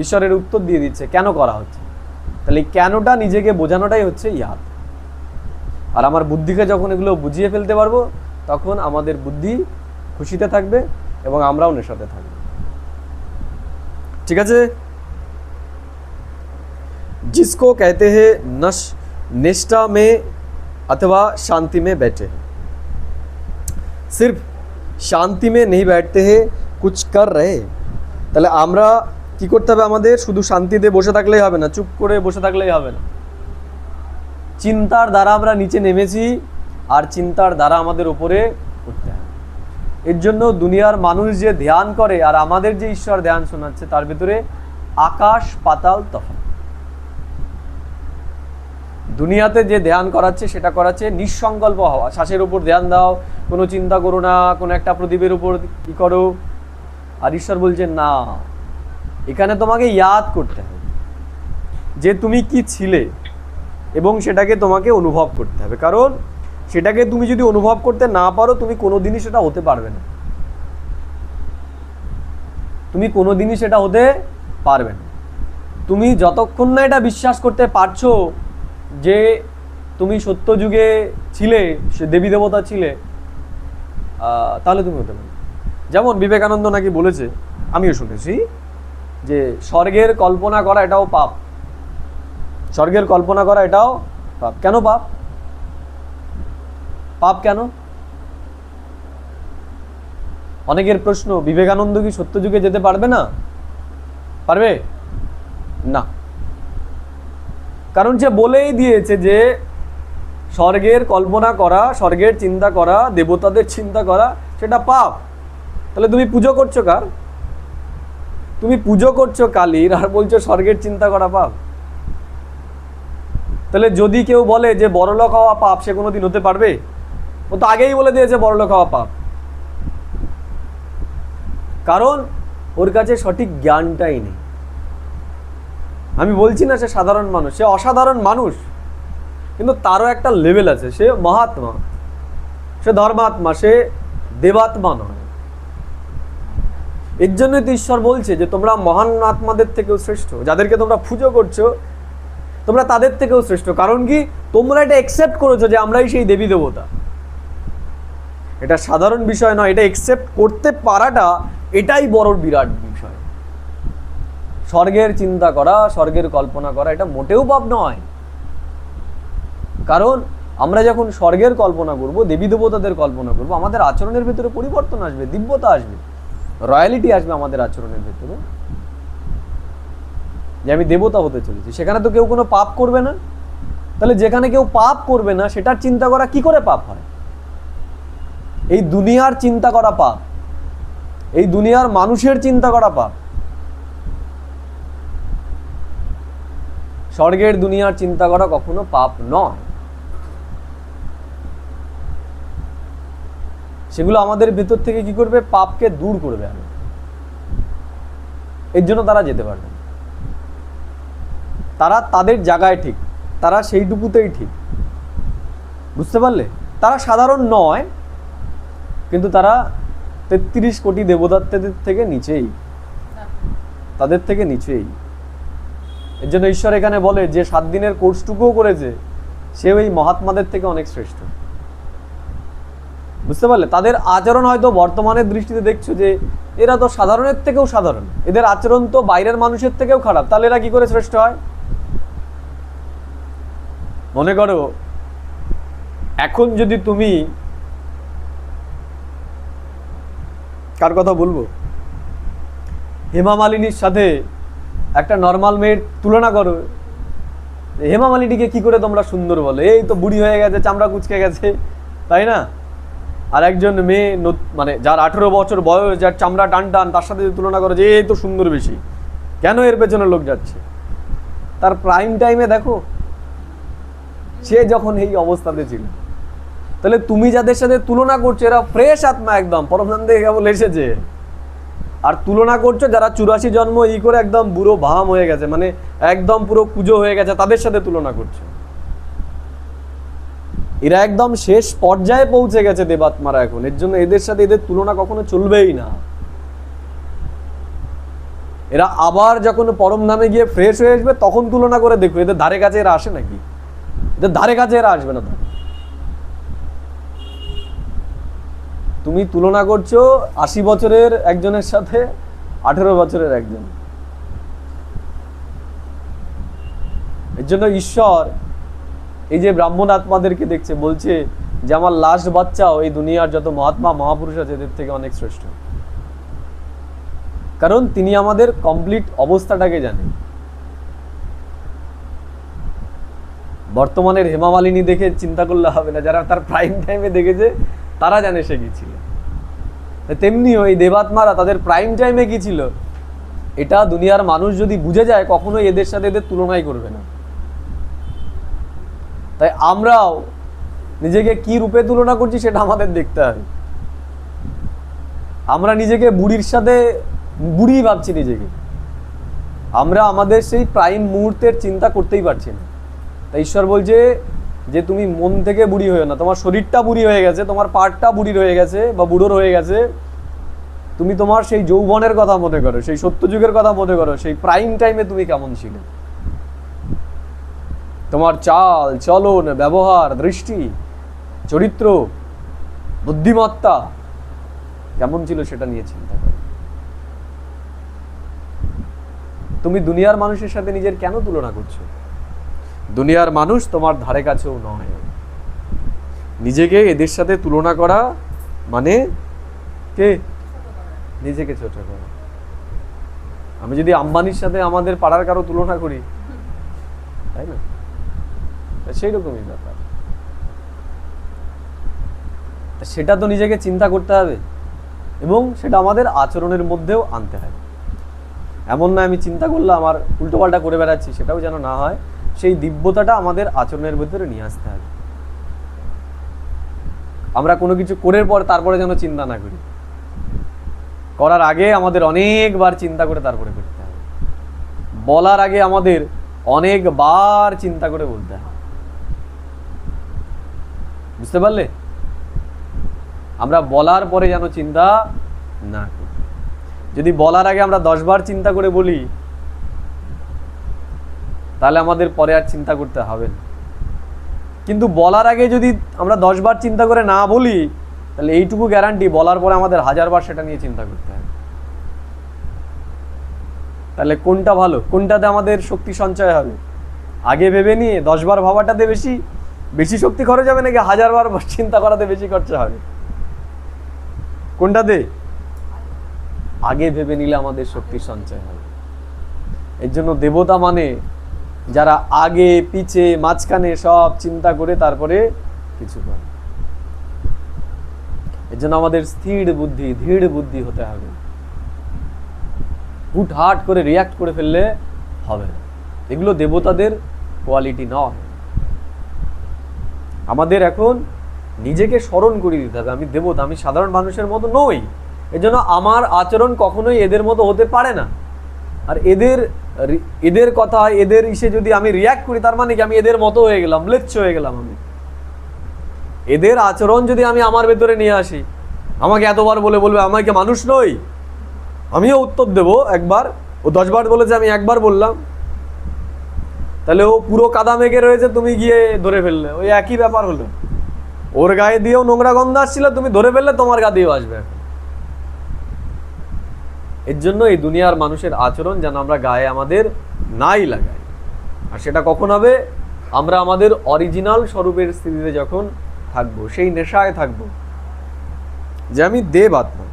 A: ঈশ্বরের উত্তর দিয়ে দিচ্ছে কেন করা হচ্ছে। তাহলে এই কেনটা নিজেকে বোঝানোটাই হচ্ছে ইয়াদ। আর আমার বুদ্ধিকে যখন এগুলো বুঝিয়ে ফেলতে পারবো তখন আমাদের বুদ্ধি খুশিতে থাকবে এবং আমরাও নেশাতে থাকবো। ঠিক আছে। जिसको कहते हैं नश निष्ठा में अथवा शांति में बैठे हैं, सिर्फ शांति में नहीं बैठते हैं, कुछ कर रहे। তাহলে আমরা কি করতে হবে? আমাদের শুধু শান্তিতে বসে থাকলেই হবে না, চুপ করে বসে থাকলেই হবে না। চিন্তার দ্বারা আমরা নিচে নেমেছি আর চিন্তার দ্বারা আমাদের উপরে উঠতে হবে। এর জন্য দুনিয়ার মানুষ যে ধ্যান করে আর আমাদের যে ঈশ্বর ধ্যান শোনাচ্ছে তার ভিতরে আকাশ পাতাল তফাৎ। দুনিয়াতে যে ধ্যান করাচ্ছে সেটা করাচ্ছে নিঃসংকল্প হওয়া, শ্বাসের উপর ধ্যান দাও, কোনো চিন্তা করো না, কোনো একটা প্রদীপের উপর কি করো। আর ঈশ্বর বলছেন না, এখানে তোমাকে ইয়াদ করতে হবে যে তুমি কি ছিলে এবং সেটাকে তোমাকে অনুভব করতে হবে। কারণ সেটাকে তুমি যদি অনুভব করতে না পারো তুমি কোনোদিনই সেটা হতে পারবে না। তুমি কোনোদিনই সেটা হতে পারবে না। তুমি যতক্ষণ না এটা বিশ্বাস করতে পারছো যে তুমি সত্য যুগে ছিলে, সে দেবী দেবতা ছিলে, তাহলে তুমি হতে পারবে। যেমন বিবেকানন্দ নাকি বলেছে, আমিও শুনেছি, যে স্বর্গের কল্পনা করা এটাও পাপ। স্বর্গের কল্পনা করা এটাও পাপ। কেন পাপ? পাপ কেন? অনেকের প্রশ্ন, বিবেকানন্দ কি সত্য যুগে যেতে পারবে না? পারবে না। কারণ সে বলেই দিয়েছে যে স্বর্গের কল্পনা করা, স্বর্গের চিন্তা করা, দেবতাদের চিন্তা করা সেটা পাপ। তাহলে তুমি পুজো করছো কার? তুমি পুজো করছো কালীর আর বলছো স্বর্গের চিন্তা করা পাপ। তাহলে যদি কেউ বলে যে বড়লোক হওয়া পাপ, সে কোনোদিন হতে পারবে? ও তো আগেই বলে দিয়েছে বড়লোক হওয়া পাপ। কারণ ওর কাছে সঠিক জ্ঞানটাই নেই। আমি বলছি না সে সাধারণ মানুষ, সে অসাধারণ মানুষ, কিন্তু তারও একটা লেভেল আছে। সে মহাত্মা, সে ধর্মাত্মা, সে দেবাত্মা নয়। এর জন্যই তো ঈশ্বর বলছে যে তোমরা মহান আত্মাদের থেকেও শ্রেষ্ঠ। যাদেরকে তোমরা পুজো করছো তোমরা তাদের থেকেও শ্রেষ্ঠ। কারণ কি? তোমরা এটা একসেপ্ট করেছো যে আমরাই সেই দেবী দেবতা। এটা সাধারণ বিষয় নয়, এটা একসেপ্ট করতে পারাটা এটাই বড় বিরাট বিষয়। স্বর্গের চিন্তা করা, স্বর্গের কল্পনা করা এটা মোটেও পাপ নয়। কারণ আমরা যখন স্বর্গের কল্পনা করব, দেবী দেবতাদের কল্পনা করব, আমাদের আচরণের ভিতরে পরিবর্তন আসবে, দিব্যতা আসবে, রয়্যালিটি আসবে আমাদের আচরণের ভিতরে, যে আমি দেবতা হতে চলেছি। সেখানে তো কেউ কোনো পাপ করবে না। তাহলে যেখানে কেউ পাপ করবে না সেটার চিন্তা করা কি করে পাপ হয়? এই দুনিয়ার চিন্তা করা পাপ, এই দুনিয়ার মানুষের চিন্তা করা পাপ। স্বর্গের দুনিয়ার চিন্তা করা কখনো পাপ নয়। সেগুলো আমাদের ভেতর থেকে কি করবে? পাপকে দূর করবে। এর জন্য তারা যেতে পারবে না। তারা তাদের জায়গায় ঠিক, তারা সেইটুকুতেই ঠিক। বুঝতে পারলে? তারা সাধারণ নয়, কিন্তু তারা 33 কোটি দেবতাদের থেকে নিচেই, তাদের থেকে নিচেই। এর জন্য ঈশ্বর এখানে বলে যে 7 দিনের কোর্সটুকুও করেছে সে ওই মহাত্মাদের থেকে অনেক শ্রেষ্ঠ। বুঝতে পারলে? তাদের আচরণ হয়তো বর্তমানের দৃষ্টিতে দেখছো যে এরা তো সাধারণের থেকেও সাধারণ, এদের আচরণ তো বাইরের মানুষের থেকেও খারাপ, তাহলে এরা কি করে শ্রেষ্ঠ হয়? মনে করো এখন যদি তুমি, কার কথা বলবো, হেমা মালিনীর সাথে একটা নর্মাল মেয়ের তুলনা করো, হেমা মালিনীকে কি করে তোমরা সুন্দর বলো, এই তো বুড়ি হয়ে গেছে, চামড়া কুচকে গেছে, তাই না? আর একজন মেয়ে মানে যার 18 বছর বয়স, যার চামড়া টান টান, তার সাথে তুলনা করো যে এই তো সুন্দর বেশি, কেন এর পেছনে লোক যাচ্ছে? তার প্রাইম টাইমে দেখো, সে যখন এই অবস্থাতে ছিল। তাহলে তুমি যাদের সাথে তুলনা করছো এরা ফ্রেশ আত্মা, একদম পরমধাম থেকে কেবল এসেছে, আর তুলনা করছো যারা 84 জন্ম ই করে একদম বুড়ো ভাম হয়ে গেছে, মানে একদম পুরো কুজো হয়ে গেছে, তাদের সাথে তুলনা করছো। এরা একদম শেষ পর্যায়ে পৌঁছে গেছে দেবাত্মারা এখন, এর জন্য এদের সাথে এদের তুলনা কখনো চলবেই না। এরা আবার যখন পরম ধামে গিয়ে ফ্রেশ হয়ে আসবে তখন তুলনা করে দেখো, এদের ধারে কাছে এরা আসে নাকি? এদের ধারে কাছে এরা আসবে না। তুমি তুলনা করছো 80 বছরের একজনের সাথে 18 বছরের একজন। এর জন্য ঈশ্বর এই যে ব্রাহ্মণ আত্মাদেরকে দেখছে, বলছে যে আমার লাস্ট বাচ্চাও এই দুনিয়ার যত মহাত্মা মহাপুরুষ আছে এদের থেকে অনেক শ্রেষ্ঠ, কারণ তিনি আমাদের কমপ্লিট অবস্থাটাকে জানেন। বর্তমানের হেমা মালিনী দেখে চিন্তা করলে হবে না, যারা তার প্রাইম টাইমে দেখেছে তারা জানে সে কি ছিল। তেমনি ওই দেবাত্মারা তাদের প্রাইম টাইমে কি ছিল এটা দুনিয়ার মানুষ যদি বুঝে যায় কখনোই এদের সাথে এদের তুলনাই করবে না। তাই আমরাও নিজেকে কি রূপে তুলনা করছি সেটা আমাদের দেখতে হবে। আমরা নিজেকে বুড়ির সাথে বুড়ি ভাবছি নিজেকে, আমরা আমাদের সেই প্রাইম মুহূর্তের চিন্তা করতেই পারছি না। তাই ঈশ্বর বলছে যে তুমি মন থেকে বুড়ি হয়ে না, তোমার শরীরটা বুড়ি হয়ে গেছে, তোমার পাটটা বুড়ির হয়ে গেছে বা বুড়োর হয়ে গেছে, তুমি তোমার সেই যৌবনের কথা মনে করো, সেই সত্যযুগের কথা মনে করো, সেই প্রাইম টাইমে তুমি কেমন ছিলে, তোমার চাল চলন ব্যবহার দৃষ্টি চরিত্র বুদ্ধিমত্তা কেমন ছিল সেটা নিয়ে চিন্তা করো। তুমি দুনিয়ার মানুষের সাথে নিজের কেন তুলনা করছো? দুনিয়ার মানুষ তোমার ধারে কাছেও নয়। নিজেকে এদের সাথে তুলনা করা মানে কে? নিজেকে ছোট করা। আমি যদি আম্বানির সাথে আমাদের পাড়ার কারো তুলনা করি, তাই না? সেই রকমই ব্যাপার। সেটা তো নিজেকে চিন্তা করতে হবে এবং সেটা আমাদের আচরণের মধ্যেও আনতে হবে। এমন না আমি চিন্তা করলাম আর উল্টোপাল্টা করে বেড়াচ্ছি, সেটাও যেন না হয়। সেই দিব্যতাটা আমাদের আচরণের ভিতরে নিয়ে আসতে হবে। আমরা কোনো কিছু করার পর তারপরে যেন চিন্তা না করি, করার আগে আমাদের অনেকবার চিন্তা করে তারপরে করতে হবে। বলার আগে আমাদের অনেকবার চিন্তা করে বলতে হবে। বুঝতে পারলে? আমরা বলার পরে যেন চিন্তা না করি। যদি বলার আগে আমরা 10 বার চিন্তা করে বলি তাহলে আমাদের পরে আর চিন্তা করতে হবে না। কিন্তু বলার আগে যদি আমরা 10 বার চিন্তা করে না বলি তাহলে এইটুকু গ্যারান্টি বলার পরে আমাদের 1000 বার সেটা নিয়ে চিন্তা করতে হবে। তাহলে কোনটা ভালো, কোনটাতে আমাদের শক্তি সঞ্চয় হবে? আগে ভেবে নিয়ে 10 বার ভাবাটাতে বেশি শক্তি খরচ হবে নাকি 1000 বার চিন্তা করাতে বেশি খরচা হবে? কোনটাতে? আগে ভেবে নিলে আমাদের শক্তি সঞ্চয় হবে। এর জন্য দেবতা মানে যারা আগে পিছে মাঝখানে সব চিন্তা করে তারপরে কিছু করে। এর জন্য আমাদের স্থির বুদ্ধি ধীর বুদ্ধি হতে হবে। হুটহাট করে রিয়াক্ট করে ফেললে হবে না। এগুলো দেবতাদের কোয়ালিটি নয়। আমাদের এখন নিজেকে স্মরণ করিয়ে দিতে হবে আমি দেবতা, আমি সাধারণ মানুষের মতো নই। এজন্য আমার আচরণ কখনোই এদের মতো হতে পারে না। আর এদের কথা এদের ইসে যদি আমি রিয়াক্ট করি তার মানে কি আমি এদের মতো হয়ে গেলাম, ম্লেচ্ছ হয়ে গেলাম। আমি এদের আচরণ যদি আমি আমার ভেতরে নিয়ে আসি, আমাকে এতবার বলবে আমাকে মানুষ নই, আমিও উত্তর দেব একবার। ও 10 বার বলেছে, আমি একবার বললাম, তাহলে ও পুরো কাদা মেঘে রয়েছে, তুমি গিয়ে ধরে ফেললে, ওই একই ব্যাপার হলো। ওর গায়ে দিয়েও নোংরা গন্ধ আসছিল, তুমি ধরে ফেললে তোমার গা দিয়েও আসবে। এর জন্য এই দুনিয়ার মানুষের আচরণ যেন আমরা গায়ে আমাদের নাই লাগাই। আর সেটা কখন হবে? আমরা আমাদের অরিজিনাল স্বরূপের স্থিতিতে যখন থাকবো, সেই নেশায় থাকবো যে আমি দেব আত্মা,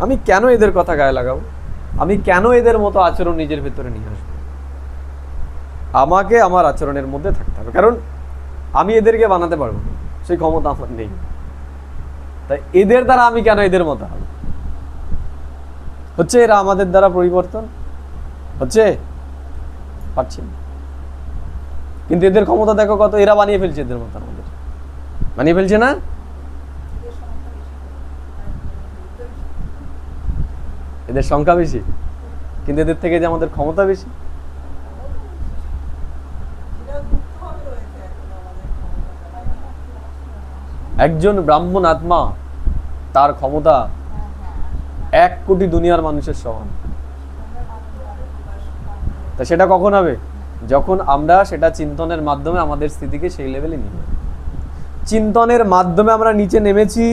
A: আমি কেন এদের কথা গায়ে লাগাবো, আমি কেন এদের মতো আচরণ নিজের ভেতরে নিয়ে আসবো। আমাকে আমার আচরণের মধ্যে থাকতে হবে, কারণ আমি এদেরকে বানাতে পারবো না, সেই ক্ষমতা আমার নেই। তাই এদের দ্বারা আমি কেন এদের মতো হব? হচ্ছে এরা আমাদের দ্বারা পরিবর্তন হচ্ছে, পারছি না। কিন্তু এদের ক্ষমতা দেখো কত, এরা বানিয়ে ফেলছে এদের মতো, আমাদের বানিয়ে ফেলছে না? এদের সংখ্যা বেশি, কিন্তু এদের থেকে যে আমাদের ক্ষমতা বেশি। একজন ব্রাহ্মণ আত্মা, তার ক্ষমতা 1 কোটি দুনিয়ার মানুষের সমান। তা সেটা কখন হবে? যখন আমরা সেটা চিন্তনের মাধ্যমে আমাদের স্থিতিকে সেই লেভেলে নিয়ে যাব। চিন্তনের মাধ্যমে আমরা নিচে নেমেছি,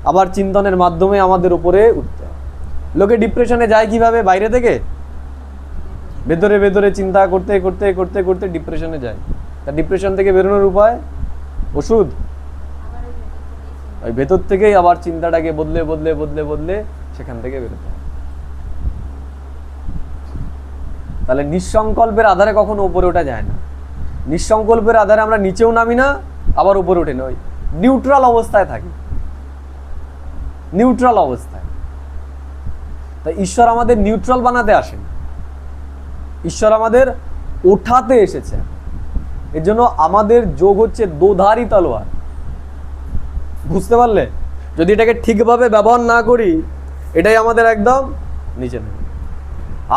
A: আবার চিন্তনের মাধ্যমে আমাদের উপরে উঠতে হবে। লোকে ডিপ্রেশনে যায় কিভাবে? বাইরে থেকে, ভেতরে ভেতরে চিন্তা করতে করতে করতে করতে ডিপ্রেশনে যায়। তা ডিপ্রেশন থেকে বেরোনোর উপায় ওষুধ, ওই ভেতর থেকেই আবার চিন্তাটাকে বদলে বদলে বদলে বদলে সেখান থেকে বেরোতে হবে। তাহলে নিঃসংকল্পের আধারে কখনো উপরে ওঠা যায় না। নিঃসংকল্পের আধারে আমরা নিচেও নামি না, আবার উপরে উঠে না, ওই নিউট্রাল অবস্থায় থাকি, নিউট্রাল অবস্থায়। তাই ঈশ্বর আমাদের নিউট্রাল বানাতে আসেন, ঈশ্বর আমাদের ওঠাতে এসেছে। এর জন্য আমাদের যোগ হচ্ছে দোধারি তলোয়ার। বুঝতে পারলে? যদি এটাকে ঠিকভাবে ব্যবহার না করি, এটাই আমাদের একদম নিচে নেবে।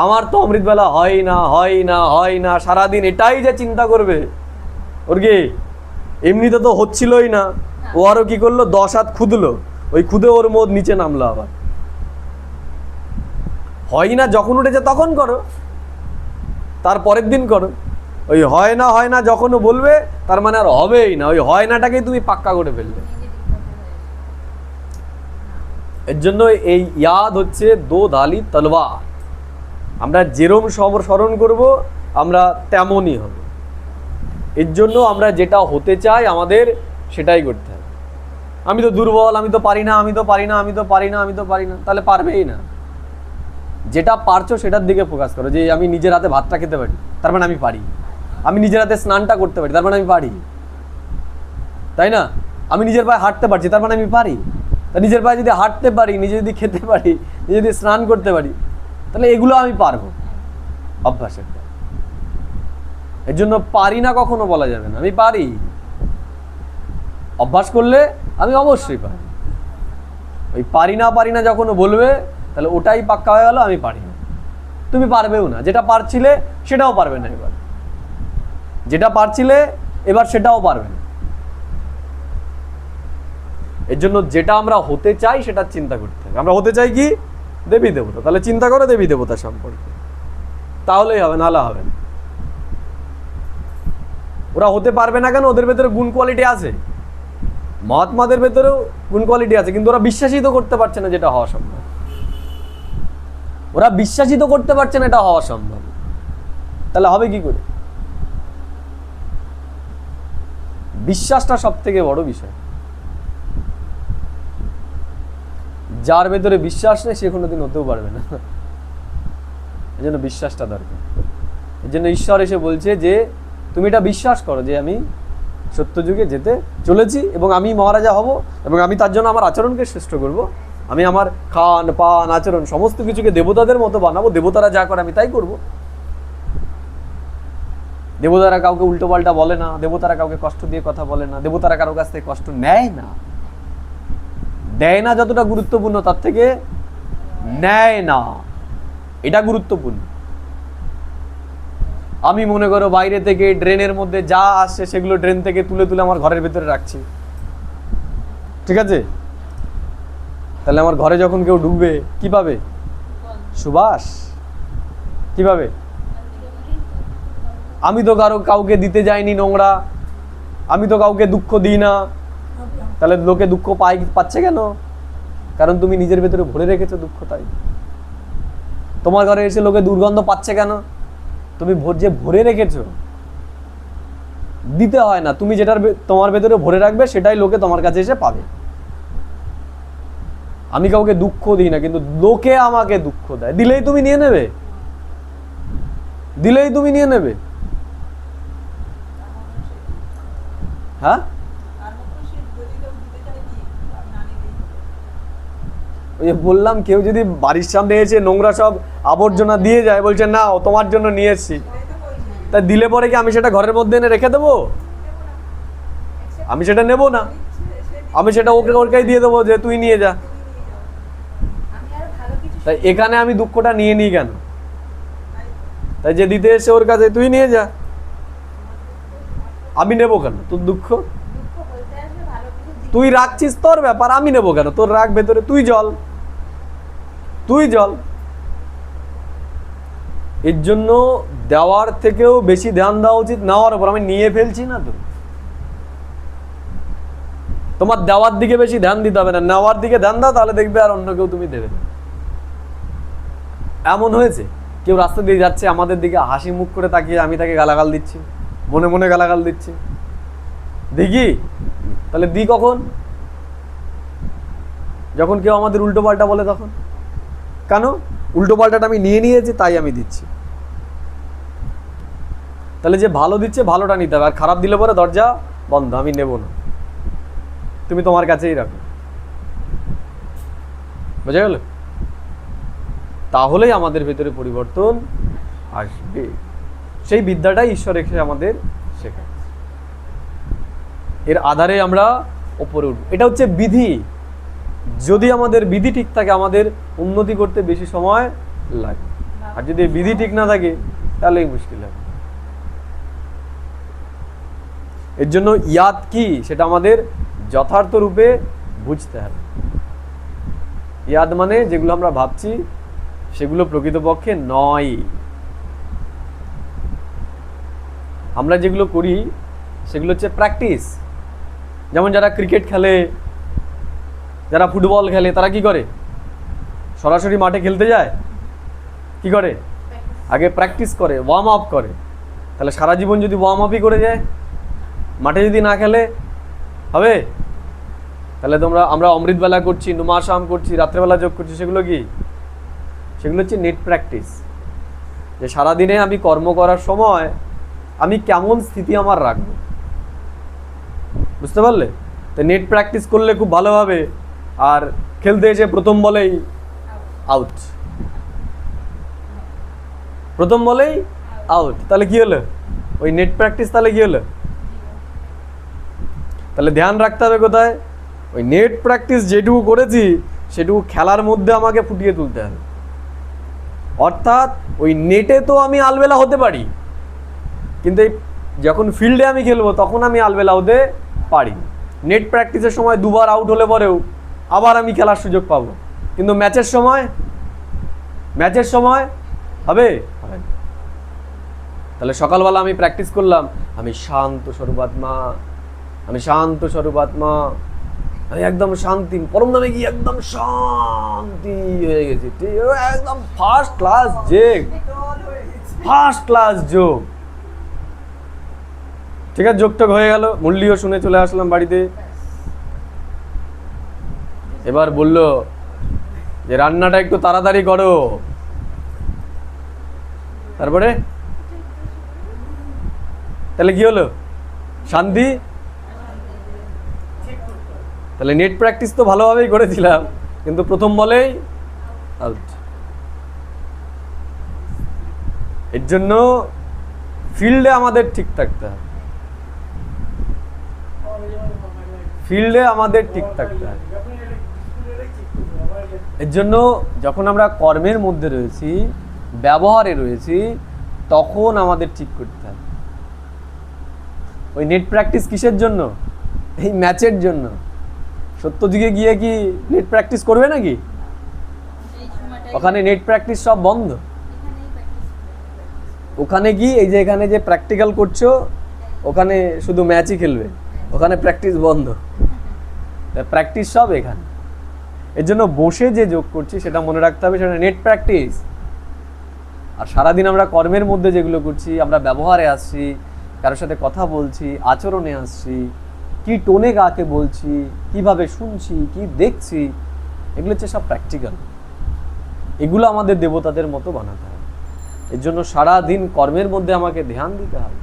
A: আমার তো অমৃতবেলা হয় না হয় না হয় না, সারাদিন এটাই যে চিন্তা করবে। ওর কি এমনিতে তো হচ্ছিলই না, ও আরো কি করলো, 10 হাত খুদলো, ওই খুদে ওর মধ্যে নিচে নামলো। আবার হয় না যখন উঠেছে তখন করো, তার পরের দিন করো। ওই হয় না যখনও বলবে, তার মানে আর হবেই না, ওই হয় নাটাকেই তুমি পাক্কা করে ফেলবে। এর জন্য এই ইয়াদ হচ্ছে দোধালি তলোয়ার। আমরা যেরম স্মরণ করব, আমরা তেমনই হব। এর জন্য আমরা যেটা হতে চাই আমাদের সেটাই করতে হবে। আমি তো দুর্বল, আমি তো পারি না, আমি তো পারি না, আমি তো পারি না, আমি তো পারি না, তাহলে পারবেই না। যেটা পারছো সেটার দিকে ফোকাস করো। যে আমি নিজের হাতে ভাতটা খেতে পারি, তার মানে আমি পারি। আমি নিজের হাতে স্নানটা করতে পারি, তার মানে আমি পারি, তাই না? আমি নিজের পায়ে হাঁটতে পারছি, তার মানে আমি পারি। তা নিজের পায়ে যদি হাঁটতে পারি, নিজে যদি খেতে পারি, নিজে যদি স্নান করতে পারি, তাহলে এগুলো আমি পারবো। অভ্যাসের। এর জন্য পারি না কখনো বলা যাবে না, আমি পারি। অভ্যাস করলে আমি অবশ্যই পারি। ওই পারি না যখন বলবে, তাহলে ওটাই পাক্কা হয়ে গেল, আমি পারি না। তুমি পারবেও না। যেটা পারছিলে সেটাও পারবে না এবার, যেটা পারছিলে এবার সেটাও পারবে না। এর জন্য যেটা আমরা হতে চাই সেটা চিন্তা করতে হবে। আমরা হতে চাই কি? দেবী দেবতা। তাহলে চিন্তা করো দেবী দেবতা সম্পর্কে, তাহলেই হবে, নাহলে হবে না। ওরা হতে পারবে না কেন? ওদের ভেতরে গুণ কোয়ালিটি আছে, মহাত্মাদের ভেতরেও গুণ কোয়ালিটি আছে, কিন্তু ওরা বিশ্বাসই তো করতে পারছে না যেটা হওয়া সম্ভব। ওরা বিশ্বাসই তো করতে পারছে না এটা হওয়া সম্ভব, তাহলে হবে কি করে? বিশ্বাসটা সব থেকে বড় বিষয়। যার ভেতরে বিশ্বাস নেই সে কোনোদিন হতেও পারবে না। এই জন্য বিশ্বাসটা দরকার। এই জন্য ঈশ্বর এসে বলছে যে তুমি এটা বিশ্বাস করো যে আমি সত্যযুগে যেতে চলেছি এবং আমি মহারাজা হব, এবং আমি তার জন্য আমার আচরণকে শ্রেষ্ঠ করব। আমি আমার খান পান আচরণ সমস্ত কিছুকে দেবতাদের মতো বানাবো। দেবতারা যা করে আমি তাই করব। দেবতারা কাউকে উল্টো পাল্টা বলে না, দেবতারা কাউকে কষ্ট দিয়ে কথা বলে না, দেবতারা কারো কাছ থেকে কষ্ট নেয় না। দেয় না যতটা গুরুত্বপূর্ণ, তার থেকে নেয় না, এটা গুরুত্বপূর্ণ। আমি মনে করো বাইরে থেকে ড্রেনের মধ্যে যা আসছে সেগুলো ড্রেন থেকে তুলে তুলে আমার ঘরের ভেতরে রাখছি, ঠিক আছে? তাহলে আমার ঘরে যখন কেউ ঢুকবে কি পাবে? সুবাস। কি পাবে? আমি তো কাউকে দিতে যাইনি নোংরা, আমি তো কাউকে দুঃখ দিই না, তাহলে লোকে দুঃখ পাচ্ছে কেন? কারণ তুমি নিজের ভেতরে ভরে রেখেছো দুঃখ। তাই তোমার ঘরে এসে লোকে দুর্গন্ধ পাচ্ছে কেন? তুমি যে ভরে রেখেছো, দিতে হয় না, তুমি যেটার তোমার ভেতরে ভরে রাখবে সেটাই লোকে তোমার কাছে এসে পাবে। আমি কাউকে দুঃখ দিই না, কিন্তু লোকে আমাকে দুঃখ দেয়। দিলেই তুমি নিয়ে নেবে, দিলেই তুমি নিয়ে নেবে। হ্যাঁ, ওই যে বললাম, কেউ যদি বাড়ির সামনে এসে নোংরা সব আবর্জনা দিয়ে যায়, বলছে না ও তোমার জন্য নিয়ে এসছি, তা দিলে পরে কি আমি সেটা ঘরের মধ্যে এনে রেখে দেবো? আমি সেটা নেবো না, আমি সেটা ওকে ওরকেই দিয়ে দেবো যে তুই নিয়ে যা। তাই এখানে আমি দুঃখটা নিয়ে নিই কেন? তাই যে দিতে এসে ওর কাছে তুই নিয়ে যা, আমি নেবো কেন তোর দুঃখ? তুই রাখছিস তোর ব্যাপার, আমি নেবো কেন? তোর রাগ ভেতরে, তুই জল, তুই জল। এর জন্য দেওয়ার থেকেও বেশি ধ্যান দেওয়া উচিত নেওয়ার উপর। আমি নিয়ে ফেলছি না, তো তোমার দেওয়ার দিকে বেশি ধ্যান দিতে হবে না, নেওয়ার দিকে ধ্যান দাও, তাহলে দেখবে আর অন্য কেউ তুমি দেবে না। এমন হয়েছে কেউ রাস্তা দিয়ে যাচ্ছে, আমাদের দিকে হাসি মুখ করে তাকিয়ে আমি তাকে গালাগাল দিচ্ছি, মনে মনে গালাগাল দিচ্ছি, দেখি তাহলে দি কখন? যখন কেউ আমাদের উল্টো পাল্টা বলে তখন। কেন? উল্টো পাল্টাটা আমি নিয়ে নিয়েছি, তাই আমি দিচ্ছি। তাহলে যে ভালো দিচ্ছে ভালোটা নিতে হবে, আর খারাপ দিলে পরে দরজা বন্ধ, আমি নেব না, তুমি তোমার কাছেই রাখো। বোঝা গেল? তাহলেই আমাদের ভেতরে পরিবর্তন আসবে। সেই বিদ্যাটাই ঈশ্বর এসে আমাদের শেখায়। এর আধারে আমরা ওপরে উঠব। এটা হচ্ছে বিধি। যদি আমাদের বিধি ঠিক থাকে, আমাদের উন্নতি করতে বেশি সময় লাগে। আর যদি বিধি ঠিক না থাকে, তাহলেই মুশকিল হবে। এর জন্য ইয়াদ কি সেটা আমাদের যথার্থ রূপে বুঝতে হবে। ইয়াদ মানে যেগুলো আমরা ভাবছি সেগুলো প্রকৃতপক্ষে নয়। আমরা যেগুলো করি সেগুলো হচ্ছে প্র্যাকটিস। যেমন যারা ক্রিকেট খেলে, যারা ফুটবল খেলে, তারা কি করে? সরাসরি মাঠে খেলতে যায়, কি করে? আগে প্র্যাকটিস করে, ওয়ার্ম আপ করে। তাহলে সারা জীবন যদি ওয়ার্ম আপই করে যায়, মাঠে যদি না খেলে হবে? তাহলে আমরা অমৃতবেলা করছি, নুমাশাম করছি, রাত্রেবেলা যোগ করছি, সেগুলো কি? সেগুলো হচ্ছে নেট প্র্যাকটিস। যে সারাদিনে আমি কর্ম করার সময় আমি কেমন স্থিতি আমার রাখবো, বুঝতে পারলে? তো নেট প্র্যাকটিস করলে খুব ভালো হবে। আর খেলতে এসে প্রথম বলেই আউট, প্রথম বলেই আউট, তাহলে কি হলো? ওই নেট প্র্যাকটিস তাহলে কি হলো? তাহলে ধ্যান রাখতে হবে কোথায়? ওই নেট প্র্যাকটিস যেটুকু করেছি সেটুকু খেলার মধ্যে আমাকে ফুটিয়ে তুলতে হবে। অর্থাৎ ওই নেটে তো আমি আলবেলা হতে পারি, কিন্তু এই যখন ফিল্ডে আমি খেলবো তখন আমি আলবেলা হতে পারি। নেট প্র্যাকটিসের সময় দুবার আউট হলে পরেও আবার আমি খেলার সুযোগ পাবো, কিন্তু ম্যাচের সময় হবে? তাহলে সকালবেলা আমি প্র্যাকটিস করলাম, আমি শান্ত স্বরূপাত্মা, আমি শান্ত স্বরূপাত্মা, আমি একদম শান্তি, পরম দামে গিয়ে একদম শান্তি হয়ে গেছি, একদম ফার্স্ট ক্লাস যোগ। ঠিক আছে, যোগটোগ হয়ে গেল, মুরলিও শুনে চলে আসলাম বাড়িতে। এবার বললো যে রান্নাটা একটু তাড়াতাড়ি করো। তারপরে তাহলে কি হলো? শান্তি। তাহলে নেট প্র্যাকটিস তো ভালোভাবেই করেছিলাম, কিন্তু প্রথম বলেই আউট। এর জন্য ফিল্ডে আমাদের ঠিক থাকতে হবে, ফিল্ডে আমাদের ঠিক থাকতে হবে। এর জন্য যখন আমরা কর্মের মধ্যে রয়েছি, ব্যবহারে রয়েছি, তখন আমাদের ঠিক করতে হবে। ওই নেট প্র্যাকটিস কিসের জন্য? এই ম্যাচের জন্য। সত্যযুগে গিয়ে কি নেট প্র্যাকটিস করবে নাকি? ওখানে নেট প্র্যাকটিস সব বন্ধ। ওখানে কি এই যে এখানে যে প্র্যাকটিক্যাল করছো, ওখানে শুধু ম্যাচই খেলবে, ওখানে প্র্যাকটিস বন্ধ। প্র্যাকটিস সব এখানে। এর জন্য বসে যে যোগ করছি সেটা মনে রাখতে হবে, সেটা নেট প্র্যাকটিস। আর সারাদিন আমরা কর্মের মধ্যে যেগুলো করছি, আমরা ব্যবহারে আসছি, কারোর সাথে কথা বলছি, আচরণে আসছি, কি টোনে কাকে বলছি, কিভাবে শুনছি, কি দেখছি, এগুলো হচ্ছে সব প্র্যাকটিক্যাল। এগুলো আমাদের দেবতাদের মতো বানাতে হবে। এর জন্য সারাদিন কর্মের মধ্যে আমাকে ধ্যান দিতে হবে।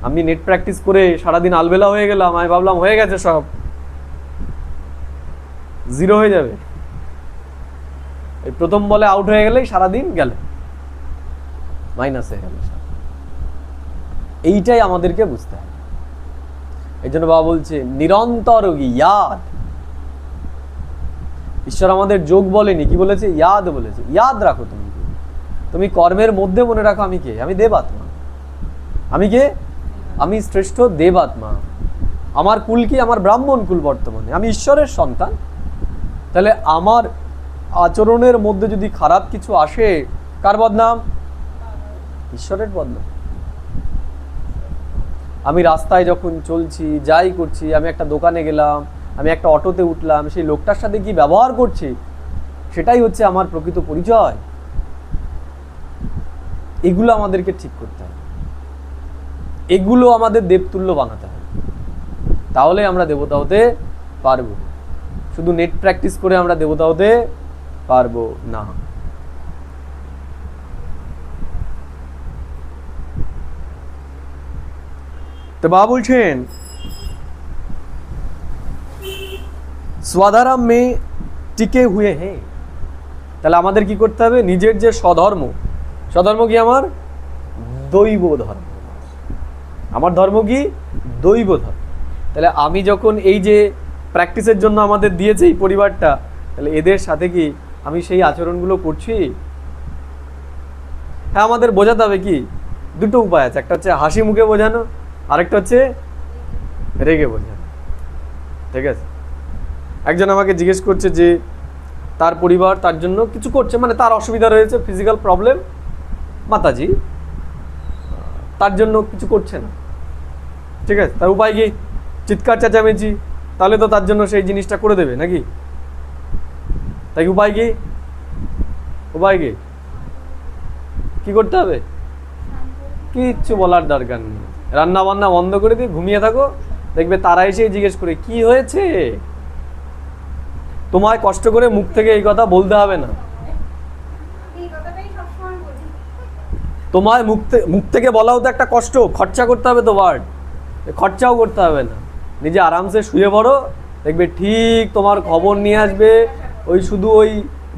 A: আমি নেট প্র্যাকটিস করে সারাদিন আলবেলা হয়ে গেলাম, আমি ভাবলাম হয়ে গেছে, সব জিরো হয়ে যাবে। এই প্রথম বলে আউট হয়ে গেলেই সারাদিন গেল, মাইনাস হয়ে গেল। এইটাই আমাদেরকে বুঝতে হবে। এই জন্য বাবা বলছে নিরন্তর ইয়াদ। ঈশ্বর আমাদের যোগ বলেনি, কি বলেছে? ইয়াদ বলেছে। ইয়াদ রাখো, তুমি কর্মের মধ্যে মনে রাখো আমি কে? আমি দেবাত্মা। আমি কে? আমি শ্রেষ্ঠ দেবাত্মা। আমার কুল কি? আমার ব্রাহ্মণ কুল। বর্তমানে আমি ঈশ্বরের সন্তান। তাহলে আমার আচরণের মধ্যে যদি খারাপ কিছু আসে, কার বদনাম? ঈশ্বরের বদনাম। আমি রাস্তায় যখন চলছি, যাই করছি, আমি একটা দোকানে গেলাম, আমি একটা অটোতে উঠলাম, সেই লোকটার সাথে কি ব্যবহার করছি, সেটাই হচ্ছে আমার প্রকৃত পরিচয়। এগুলো আমাদেরকে ঠিক করতে হবে, এগুলো আমাদের দেবতুল্য বানাতে হবে। তাহলে আমরা দেবতা হতে পারবো। শুধু নেট প্র্যাকটিস করে আমরা দেবতা হতে পারবো না। তো বাবা বলছেন স্বধর্ম মে টিকে হুয়ে হে। তাহলে আমাদের কি করতে হবে? নিজের যে স্বধর্ম, স্বধর্ম কি? আমার দৈব ধর্ম। আমার ধর্ম কি? দৈব ধর্ম। তাহলে আমি যখন এই যে প্র্যাকটিসের জন্য আমাদের দিয়েছে এই পরিবারটা, তাহলে এদের সাথে কি আমি সেই আচরণগুলো করছি? হ্যাঁ, আমাদের বোঝাতে হবে কি? দুটো উপায় আছে। একটা হচ্ছে হাসি মুখে বোঝানো, আরেকটা হচ্ছে রেগে বোঝানো। ঠিক আছে? একজন আমাকে জিজ্ঞেস করছে যে তার পরিবার তার জন্য কিছু করছে, মানে তার অসুবিধা রয়েছে, ফিজিক্যাল প্রবলেম, মাতাজি তার জন্য কিছু করছে না। ঠিক আছে, তার উপায় কি? চিৎকার চেঁচামেচি, তাহলে তো তার জন্য সেই জিনিসটা করে দেবে নাকি? তাই উপায় কি? উপায় কি? কি করতে হবে? কিচ্ছু বলার দরকার নেই। রান্না বান্না বন্ধ করে দিয়ে ঘুমিয়ে থাকো, দেখবে তারা এসে জিজ্ঞেস করে কি হয়েছে। তোমায় কষ্ট করে মুখ থেকে এই কথা বলতে হবে না। তোমায় মুখ থেকে বলাও তো একটা কষ্ট, খরচা করতে হবে তো, ওয়ার্ড খরচাও করতে হবে না। নিজে আরামসে শুয়ে পড়ো, দেখবে ঠিক তোমার খবর নিয়ে আসবে। ওই শুধু ওই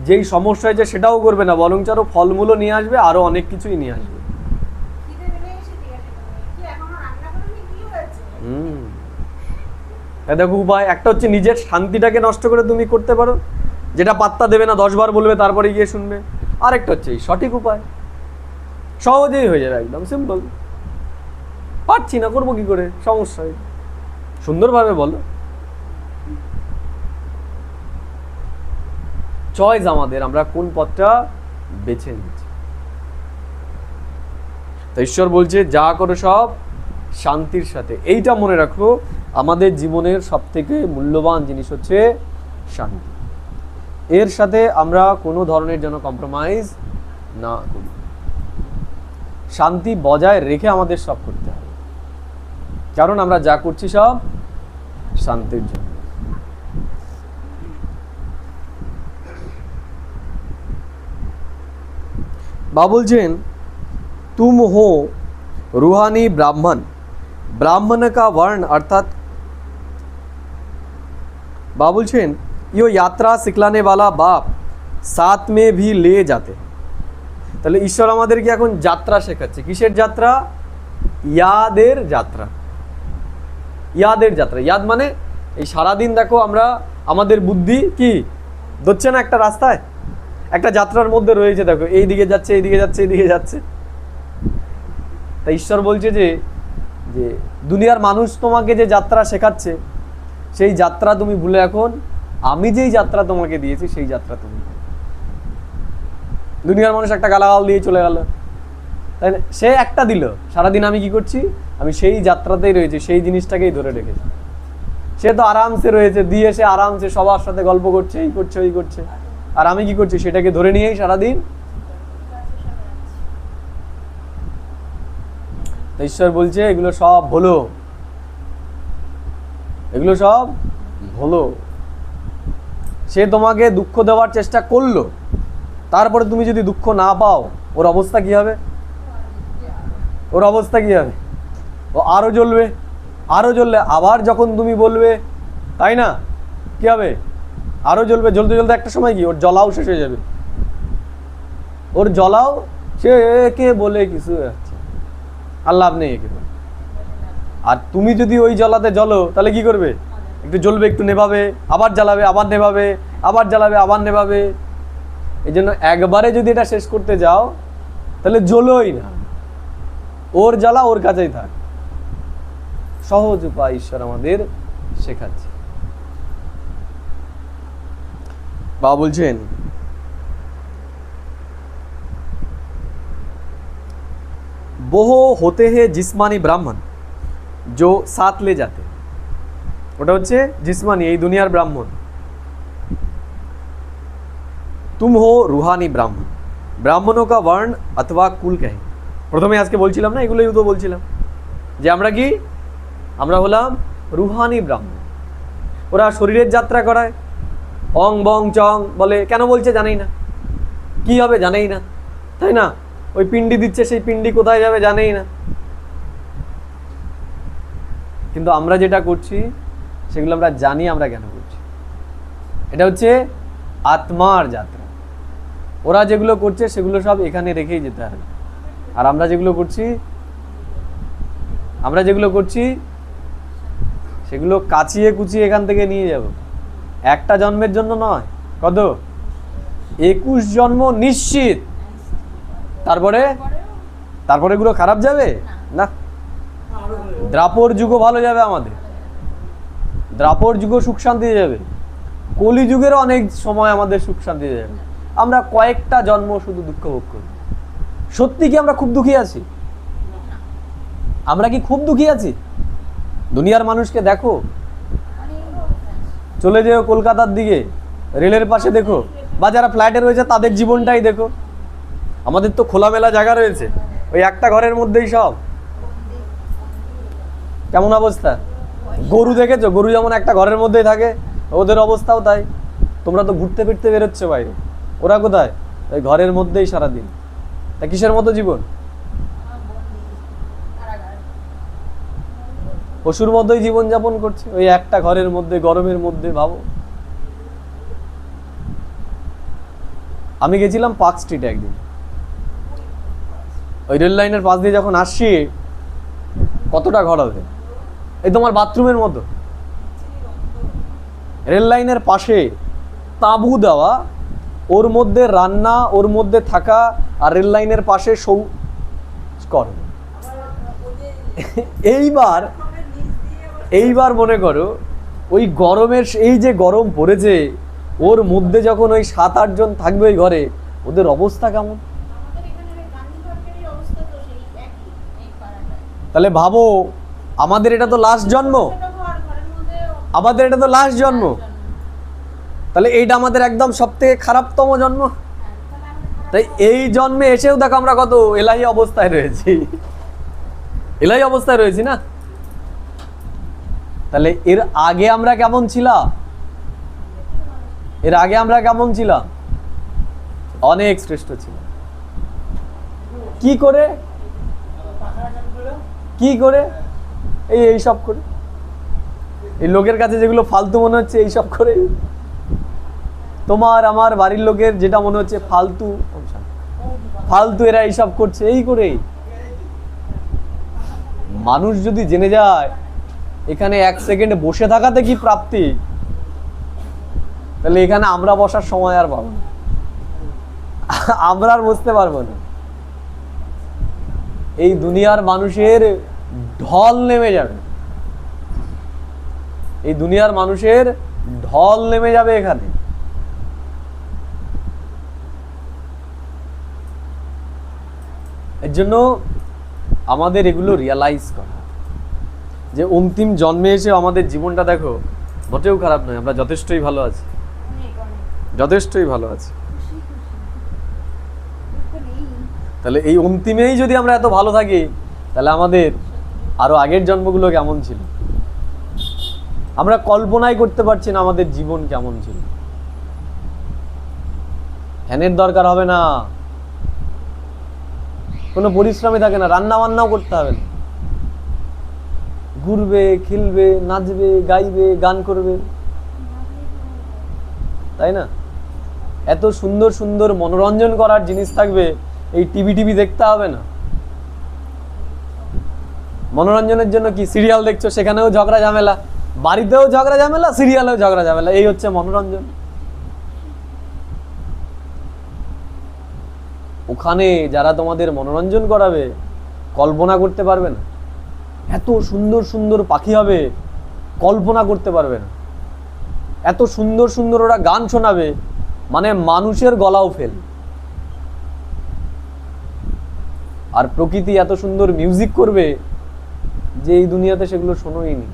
A: যেই সমস্যা হয়েছে সেটাও করবে না, বরং আরো ফলমূলও নিয়ে আসবে, আরো অনেক কিছুই নিয়ে আসবে। দেখো উপায় একটা হচ্ছে নিজের শান্তিটাকে নষ্ট করে তুমি করতে পারো, যেটা পাত্তা দেবে না, 10 বার বলবে তারপরে গিয়ে শুনবে। আরেকটা হচ্ছে এই সঠিক উপায়, সহজেই হয়ে যাবে, একদম সিম্পল। পারছি না, করবো কি করে? সমস্যা সুন্দরভাবে বলো। চয়েস আমাদের, আমরা কোন পথটা বেছে নিচ্ছি। তো ঈশ্বর বলছে যা করো সব শান্তির সাথে। এইটা মনে রাখো, আমাদের জীবনের সব থেকে মূল্যবান জিনিস হচ্ছে শান্তি। এর সাথে আমরা কোনো ধরনের যেন কম্প্রোমাইজ না করি। শান্তি বজায় রেখে আমাদের সব করতে হবে, কারণ আমরা যা করছি সব শান্তির জন্য। বাবা বলছেন तुम हो रूहानी ब्राह्मण, ब्राह्मण का वर्ण अर्थात बाबा बोलছেন यो यात्रा सिखलाने वाला बाप साथ में भी ले जाते। তাহলে ঈশ্বর আমাদেরকে এখন যাত্রা শেখাচ্ছে। কিসের যাত্রা? ইয়াদের যাত্রা। ইয়াদের যাত্রা। ইয়াদ মানে এই সারাদিন দেখো আমরা আমাদের বুদ্ধি কি ধরছে না একটা রাস্তায়, একটা যাত্রার মধ্যে রয়েছে। দেখো এই দিকে যাচ্ছে, এই দিকে যাচ্ছে, এই দিকে যাচ্ছে। তাই ঈশ্বর বলছে যে যে দুনিয়ার মানুষ তোমাকে যে যাত্রা শেখাচ্ছে, সেই যাত্রা তুমি ভুলে এখন আমি যেই যাত্রা তোমাকে দিয়েছি সেই যাত্রা তুমি। দুনিয়ার মানুষ একটা গালাগাল দিয়ে চলে গেল, তাই না? সে একটা দিল, সারাদিন আমি কি করছি? আমি সেই যাত্রাতেই রয়েছি, সেই জিনিসটাকেই ধরে রেখেছি। সে তো আরামসে রয়েছে, দিয়ে সে আরামসে সবার সাথে গল্প করছে, এই করছে, ওই করছে। আর আমি কি করছি? সেটাকে ধরে নিয়েই সারাদিন। তো ঈশ্বর বলছে এগুলো সব ভুলো, এগুলো সব ভুলো। সে তোমাকে দুঃখ দেওয়ার চেষ্টা করলো, তারপরে তুমি যদি দুঃখ না পাও, ওর অবস্থা কি হবে? ওর অবস্থা কি হবে? ও আরো জ্বলবে, আরো জ্বললে আবার যখন তুমি বলবে, তাই না, কি হবে? আরো জ্বলবে, জ্বলতে জ্বলতে একটা সময় কি ওর জ্বলাও শেষ হয়ে যাবে। ওর জ্বলাও, সে একে বলে কিছু আছে, আর লাভ নেই একে বলে। আর তুমি যদি ওই জ্বলাতে জ্বলো, তাহলে কি করবে? একটু জ্বলবে, একটু নেভাবে, আবার জ্বালাবে, আবার নেভাবে, আবার জ্বালাবে, আবার নেভাবে। এই জন্য একবারে যদি এটা শেষ করতে যাও, তাহলে জ্বলোই না, ওর জ্বালা ওর কাছেই থাক। সহজ উপায় ঈশ্বর আমাদের শেখাচ্ছে। বাবা বলছেন, वो होते हैं जिस्मानी ब्राह्मण जो साथ ले जाते, ওটা হচ্ছে জিসমানি, এই দুনিয়ার ব্রাহ্মণ। तुम हो रूहानी ब्राह्मण, ब्राह्मणों का वर्ण अथवा कुल कहें। প্রথমে আজকে বলছিলাম না, এগুলোই তো বলছিলাম যে আমরা কি, আমরা হলাম রুহানি ব্রাহ্মণ। ওরা শরীরের যাত্রা করায়, অং বং চং বলে, কেন বলছে জানেই না, কি হবে জানেই না, তাই না? ওই পিণ্ডি দিচ্ছে, সেই পিণ্ডি কোথায় যাবে জানেই না। কিন্তু আমরা যেটা করছি সেগুলো আমরা জানি আমরা কেন করছি। এটা হচ্ছে আত্মার যাত্রা। ওরা যেগুলো করছে সেগুলো সব এখানে রেখেই যেতে হবে। আর আমরা যেগুলো করছি সেগুলো কাচিয়ে কুচিয়ে এখান থেকে নিয়ে যাব। একটা জন্মের জন্য নয়, কত? 21 জন্ম নিশ্চিত। তারপরে এগুলো খারাপ যাবে না। দ্রাপর যুগও ভালো যাবে আমাদের, দ্রাপর যুগও সুখ শান্তি যাবে, কলি যুগেরও অনেক সময় আমাদের সুখ শান্তি যাবে। আমরা কয়েকটা জন্ম শুধু দুঃখ ভোগ করি। সত্যি কি আমরা খুব দুঃখী আছি? আমরা কি খুব দুঃখী আছি? দুনিয়ার মানুষকে দেখো, চলে যেও কলকাতার দিকে, রেলের পাশে দেখো, বা যারা ফ্ল্যাটে রয়েছে তাদের জীবনটাই দেখো। আমাদের তো খোলামেলা জায়গা রয়েছে, ওই একটা ঘরের মধ্যেই সব। কেমন অবস্থা? গরু দেখেছো? গরু যেমন একটা ঘরের মধ্যেই থাকে, ওদের অবস্থাও তাই। তোমরা তো ঘুরতে ফিরতে বেরোচ্ছ বাইরে, ওরা কোথায়? ওই ঘরের মধ্যেই সারাদিন। তা কিসের মতো জীবন? পশুর মতোই জীবন যাপন করছে, ওই একটা ঘরের মধ্যে, গরমের মধ্যে। ভাবো, আমি গেছিলাম পার্ক স্ট্রিটে একদিন, ওই রেল লাইনের পাশ দিয়ে যখন আসছি, কতটা ঘর হবে, এই তোমার বাথরুমের মতো। রেল লাইনের পাশে তাঁবু দেওয়া, ওর মধ্যে রান্না, ওর মধ্যে থাকা, আর রেল লাইনের পাশে কর। এইবার মনে করো, ওই গরমের, এই যে গরম পড়েছে, ওর মধ্যে যখন ওই 7-8 জন থাকবে ওই ঘরে, ওদের অবস্থা কেমন? তাহলে ভাবো, আমাদের এটা তো লাস্ট জন্ম, তাহলে এইটা আমাদের একদম সবথেকে খারাপতম জন্ম। তাই এই জন্মে এসেও দেখো আমরা কত এলাহি অবস্থায় রয়েছি না। তাহলে এর আগে আমরা কেমন ছিলাম? অনেক শ্রেষ্ঠ ছিল। কি করে? এই সব করে, এই লোকের কাছে যেগুলো ফালতু মনে হচ্ছে, এই সব করে। তোমার আমার বাড়ির লোকের যেটা মনে হচ্ছে ফালতু, এরা এইসব করছে, এই করেই। মানুষ যদি জেনে যায় এখানে 1 সেকেন্ড বসে থাকাতে কি প্রাপ্তি, তাহলে এখানে আমরা বসার সময় আর পাবো না, আমরা আর বসতে পারবো না। এই দুনিয়ার মানুষের ঢল নেমে যাবে, এখানে। এর জন্য আমাদের এগুলো রিয়ালাইজ করা, যে অন্তিম জন্মে এসে আমাদের জীবনটা দেখো মোটেও খারাপ নয়, আমরা যথেষ্টই ভালো আছি। তাহলে এই অন্তিমেই যদি আমরা এত ভালো থাকি, তাহলে আমাদের আরো আগের জন্মগুলো কেমন ছিল? আমরা কল্পনাই করতে পারছি না আমাদের জীবন কেমন ছিল। ফ্যানের দরকার হবে না, কোনো পরিশ্রমই থাকে না, রান্না বান্নাও করতে হবে না, ঘুরবে, খেলবে, নাচবে, গাইবে, গান করবে, তাই না? এত সুন্দর সুন্দর মনোরঞ্জন করার জিনিস থাকবে, এই টিভি দেখতে হবে না। মনোরঞ্জনের জন্য কি সিরিয়াল দেখছো, সেখানেও ঝগড়া ঝামেলা, বাড়িতেও ঝগড়া ঝামেলা, সিরিয়ালেও ঝগড়া ঝামেলা, এই হচ্ছে মনোরঞ্জন। ওখানে যারা তোমাদের মনোরঞ্জন করাবে কল্পনা করতে পারবে না, এত সুন্দর সুন্দর পাখি হবে কল্পনা করতে পারবে না, এত সুন্দর সুন্দর ওরা গান শোনাবে, মানে মানুষের গলাও ফেল। আর প্রকৃতি এত সুন্দর মিউজিক করবে যে এই দুনিয়াতে সেগুলো শোনোই নি।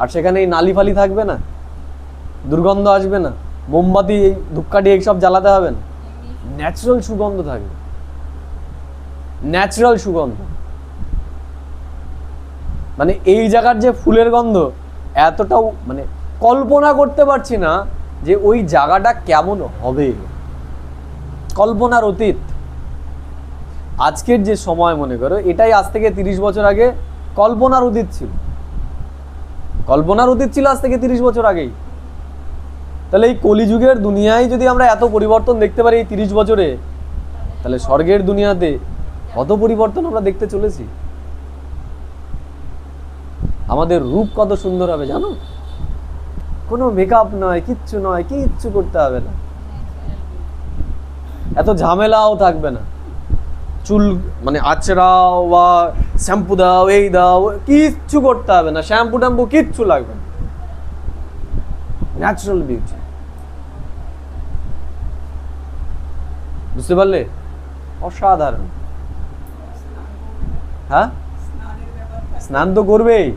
A: আর সেখানে এই নালি ফালি থাকবে না, দুর্গন্ধ আসবে না, মোমবাতি, ধূপকাঠি এইসব জ্বালাতে হবে না, ন্যাচারাল সুগন্ধ থাকবে, ন্যাচারাল সুগন্ধ। মানে এই জায়গার যে ফুলের গন্ধ এতটাও, মানে কল্পনা করতে পারছি না যে ওই জায়গাটা কেমন হবে, কল্পনার অতীত। আজকের যে সময় মনে করো, এটাই আজ থেকে 30 বছর আগে কল্পনার অতীত ছিল, কল্পনার অতীত ছিল আজ থেকে 30 বছর আগেই। তাহলে এই কলিযুগের দুনিয়ায় যদি আমরা এত পরিবর্তন দেখতে পারি এই 30 বছরে, তাহলে স্বর্গের দুনিয়াতে কত পরিবর্তন আমরা দেখতে চলেছি। আমাদের রূপ কত সুন্দর হবে জানো, কোনো মেকআপ নয়, কিচ্ছু নয়, কিচ্ছু করতে হবে না, এত ঝামেলাও থাকবে না। চুল মানে আঁচড়াও বা শ্যাম্পু দাও, এই দাও, কিচ্ছু করতে হবে না, শ্যাম্পু ট্যাম্পু কিচ্ছু লাগবে না, ন্যাচারাল বিউটি। বুঝতে পারলে? অসাধারণ। হ্যাঁ, স্নান তো করবেই,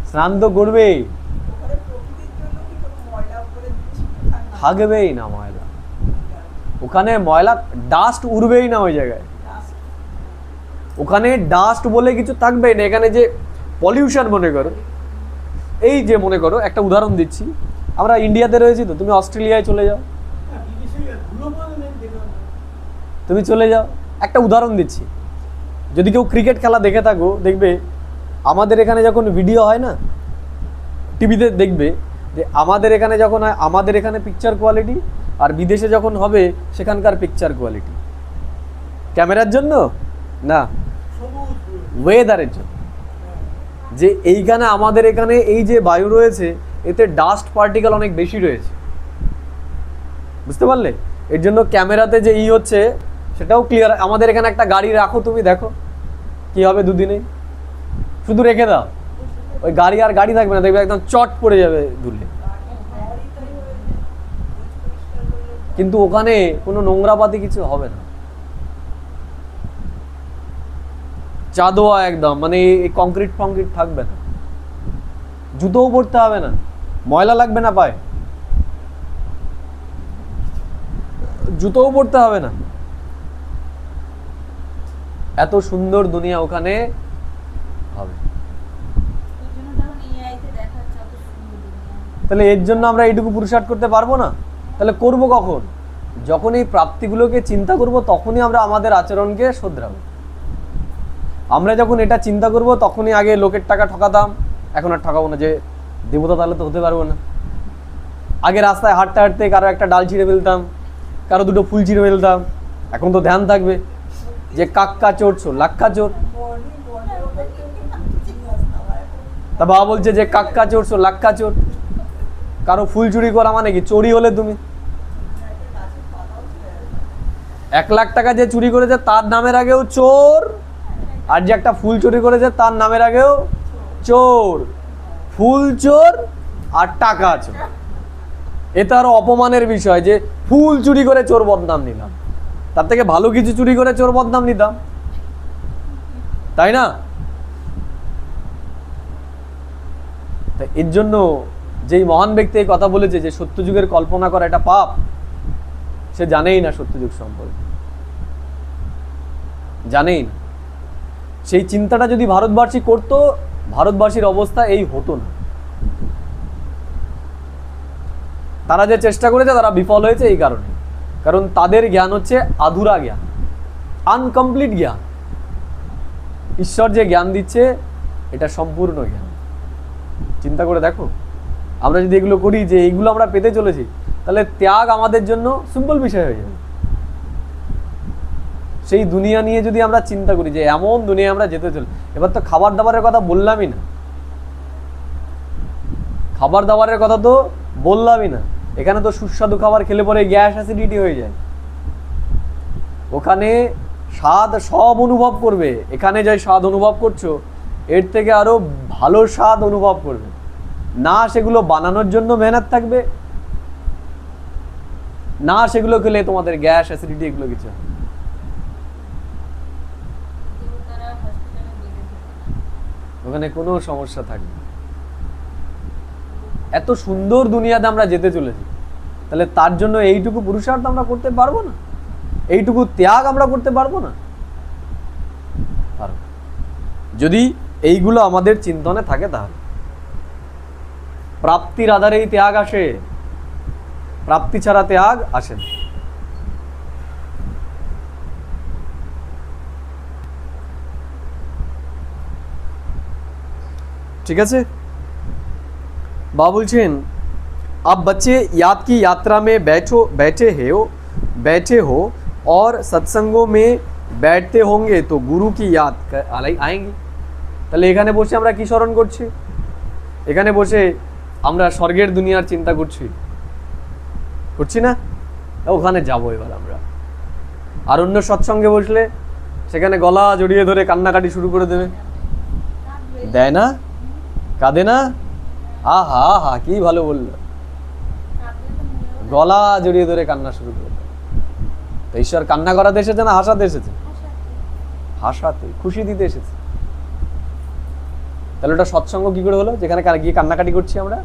A: স্নান তো করবেই, থাকবেই না ময়লা ওখানে, ময়লা ডাস্ট উড়বেই না ওই জায়গায়, ওখানে ডাস্ট বলে কিছু থাকবেই না। এখানে যে পলিউশন মনে করো, এই যে মনে করো একটা উদাহরণ দিচ্ছি, আমরা ইন্ডিয়াতে রয়েছি তো, তুমি অস্ট্রেলিয়ায় চলে যাও, তুমি চলে যাও, একটা উদাহরণ দিচ্ছি, যদি কেউ ক্রিকেট খেলা দেখে থাকো দেখবে আমাদের এখানে যখন ভিডিও হয় না, টিভিতে দেখবে যে আমাদের এখানে যখন হয়, আমাদের এখানে পিকচার কোয়ালিটি, আর বিদেশে যখন হবে সেখানকার পিকচার কোয়ালিটি। ক্যামেরার জন্য না, ওয়েদারের জন্য। যে এইখানে আমাদের এখানে এই যে বায়ু রয়েছে এতে ডাস্ট পার্টিকেল অনেক বেশি রয়েছে, বুঝতে পারলে? এর জন্য ক্যামেরাতে যে হচ্ছে সেটাও ক্লিয়ার। আমাদের এখানে একটা গাড়ি রাখো, তুমি দেখো কি হবে, দুদিনে শুধু রেখে দাও, ওই গাড়ি আর গাড়ি থাকবে না, দেখবে একদম চট পড়ে যাবে ধুলে। কিন্তু ওখানে কোনো নোংরাপাতি কিছু হবে না, চাঁদোয়া একদম, মানে এই কংক্রিট ফংক্রিট থাকবে না, জুতোও পরতে হবে না, ময়লা লাগবে না পায়ে, জুতোও পরতে হবে না, এত সুন্দর দুনিয়া ওখানে হবে। তাহলে এর জন্য আমরা এইটুকু পুরুষার্থ করতে পারবো না? তাহলে করব কখন? যখন এই প্রাপ্তিগুলোকে চিন্তা করব তখনই আমরা আমাদের আচরণকে শোধরাবো। আমরা যখন এটা চিন্তা করব তখনই আগে লোকের টাকা ঠকাতাম, এখন আর ঠকাবো না, যে দেবতা তাহলে তো হতে পারবো না। আগে রাস্তায় হাঁটতে হাঁটতে কারো একটা ডাল ছিঁড়ে ফেলতাম, কারো দুটো ফুল ছিঁড়ে ফেলতাম, এখন তো ধ্যান থাকবে যে কাক্কা চোরছো লাক্কা চোর। তা বাবা বলছে যে কাক্কা চোরছো লাক্কা চোর, কারো ফুল চুরি করা মানে কি চোরি হলে তুমি 1 লাখ টাকা যে চুরি করেছে তার নামের আগেও চোর, আর যে একটা ফুল চুরি করেছে তার নামের আগেও চোর। ফুল চোর আর টাকা চোর, এটা আরো অপমানের বিষয় যে ফুল চুরি করে চোর বদনাম নিলাম, তার থেকে ভালো কিছু চুরি করে চোর বদনাম নিতাম, তাই না? তাই এর জন্য যেই মহান ব্যক্তি এই কথা বলেছে যে সত্যযুগের কল্পনা করা এটা পাপ, সে জানেই না সত্যযুগ সম্পর্কে। জানেই না। সেই চিন্তাটা যদি ভারতবাসী করতো, ভারতবাসীর অবস্থা এই হতো না। তারা যে চেষ্টা করেছে তারা বিফল হয়েছে এই কারণে, কারণ তাদের জ্ঞান হচ্ছে আধুরা জ্ঞান, আনকমপ্লিট জ্ঞান। ঈশ্বর যে জ্ঞান দিচ্ছে এটা সম্পূর্ণ জ্ঞান। চিন্তা করে দেখো, আমরা যদি এগুলো করি যে এইগুলো আমরা পেতে চলেছি, তাহলে ত্যাগ আমাদের জন্য সিম্পল বিষয় হয়ে যাবে। সেই দুনিয়া নিয়ে যদি আমরা চিন্তা করি যে এমন দুনিয়া আমরা যেতে চলি, এবার তো খাবার দাবারের কথা বললামই না, খাবার দাবারের কথা তো বললামই না। এখানে তো সুস্বাদু খাবার খেলে পরে গ্যাস অ্যাসিডিটি হয়ে যায়। ওখানে স্বাদ সব অনুভব করবে, এখানে যে স্বাদ অনুভব করছো এর থেকে আরো ভালো স্বাদ অনুভব করবে না। সেগুলো বানানোর জন্য মেহনত থাকবে না, সেগুলো খেলে তোমাদের গ্যাস অ্যাসিডিটি এগুলো কিছু হবে। ওখানে কোনো সমস্যা থাকবে না। এত সুন্দর দুনিয়াতে আমরা যেতে চলেছি, তাহলে তার জন্য এইটুকু পুরুষার্থ আমরা করতে পারবো না? এইটুকু ত্যাগ আমরা করতে পারবো না? যদি এইগুলো আমাদের চিন্তনে থাকে তাহলে প্রাপ্তির আধারেই ত্যাগ আসে, প্রাপ্তি ছাড়া ত্যাগ আসে না। ঠিক আছে, बाबा बोलছেন अब बच्चे याद की यात्रा में बैठे हो और सत्संगों में बैठते होंगे तो गुरु की याद आएंगी। তাহলে এখানে বসে আমরা কি স্মরণ করছি? এখানে বসে আমরা স্বর্গের দুনিয়ার চিন্তা করছি না? ওখানে যাবো এবার আমরা। আর অন্য সৎসঙ্গে বসলে সেখানে গলা জড়িয়ে ধরে কান্নাকাটি শুরু করে দেবে, দেয় না? কাঁদে না? আহা হা, কি ভালো বললো, গলা জড়িয়ে ধরে কান্না শুরু করে দেয়। তো ঈশ্বর কান্না করাতে এসেছে না হাসাতে এসেছে? হাসাতে, খুশি দিতে এসেছে। তাহলে ওটা সৎসঙ্গ কি করে হলো যেখানে গিয়ে কান্নাকাটি করছি আমরা?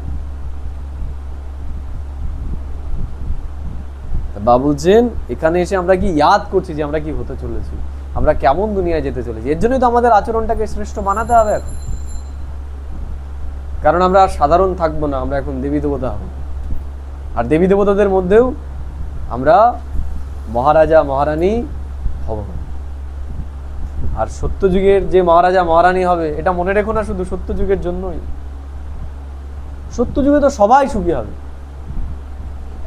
A: বাবু বলছেন এখানে এসে আমরা কি ইয়াদ করছি যে আমরা কি হতে চলেছি, আমরা কেমন দুনিয়ায় যেতে চলেছি। এর জন্যই তো আমাদের আচরণটাকে শ্রেষ্ঠ বানাতে হবে এখন, কারণ আমরা সাধারণ থাকবো না, আমরা এখন দেবী দেবতা হব। আর দেবী দেবতাদের মধ্যেও আমরা মহারাজা মহারানী হব। আর সত্যযুগের যে মহারাজা মহারানী হবে এটা মনে রেখো না শুধু সত্যযুগের জন্যই। সত্যযুগে তো সবাই সুখী হবে,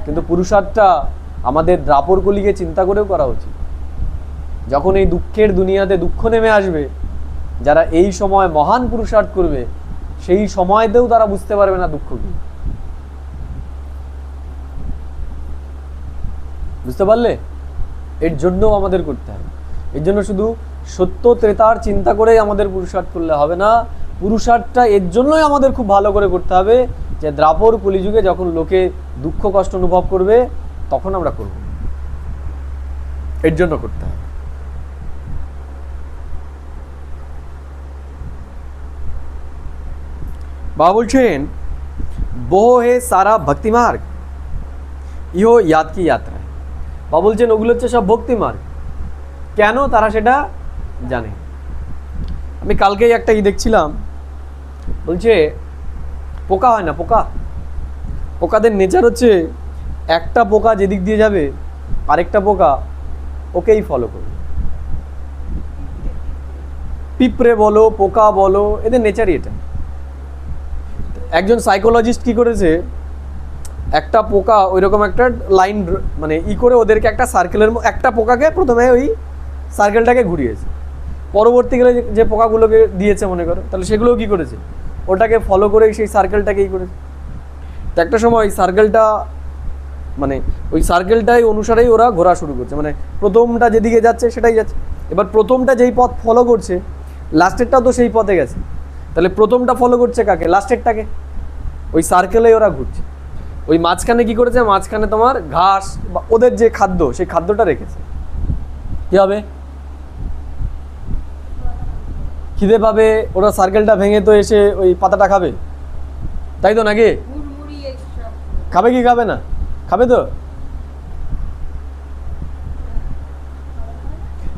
A: কিন্তু পুরুষার্থটা আমাদের দ্রাপর কলিকে চিন্তা করেও করা উচিত। যখন এই দুঃখের দুনিয়াতে দুঃখ নেমে আসবে, যারা এই সময় মহান পুরুষার্থ করবে সেই সময়তেও তারা বুঝতে পারবে না দুঃখ কি। বুঝতে পারলে? এর জন্য আমাদের করতে হবে। এর জন্য শুধু সত্য ত্রেতার চিন্তা করেই আমাদের পুরুষার্থ করলে হবে না। পুরুষার্থটা এর জন্যই আমাদের খুব ভালো করে করতে হবে যে দ্রাপর কলিযুগে যখন লোকে দুঃখ কষ্ট অনুভব করবে তখন আমরা করব, এর জন্য করতে হবে। बाबा बोलছেন वो है सारा भक्ति मार्ग, ইহো याद की यात्रा। বাবা বলছেন ওগুলো হচ্ছে সব ভক্তি মার্গ। কেন? তারা সেটা জানে। আমি কালকেই একটা দেখছিলাম, বলছে পোকা হয় না, পোকাদের নেচার হচ্ছে একটা পোকা যেদিক দিয়ে যাবে আরেকটা পোকা ওকেই ফলো করবে। পিঁপড়ে বলো পোকা বলো, এদের নেচারই এটা। একজন সাইকোলজিস্ট কি করেছে, একটা পোকা ওইরকম একটা লাইন মানে করে ওদেরকে একটা সার্কেলের একটা পোকাকে প্রথমে ওই সার্কেলটাকে ঘুরিয়েছে, পরবর্তীকালে যে পোকাগুলোকে দিয়েছে মনে করো, তাহলে সেগুলোও কি করেছে ওটাকে ফলো করে সেই সার্কেলটাকেই করেছে। তো একটা সময় সার্কেলটা মানে ওই সার্কেলটাই অনুসারেই ওরা ঘোরা শুরু করছে, মানে প্রথমটা যেদিকে যাচ্ছে সেটাই যাচ্ছে। এবার প্রথমটা যেই পথ ফলো করছে লাস্টেরটাও তো সেই পথে গেছে, তাহলে প্রথমটা ফলো করছে কাকে? লাস্টেরটাকে। ওই সার্কেলেই ওরা ঘুরছে। ওই মাঝখানে কি করেছে, মাঝখানে তোমার ঘাস বা ওদের যে খাদ্য সেই খাদ্যটা রেখেছে। কি হবে? খিদে পাবে, ওরা সার্কেলটা ভেঙে তো এসে ওই পাতাটা খাবে, তাই তো নাকি? খাবে কি খাবে না? খাবে তো।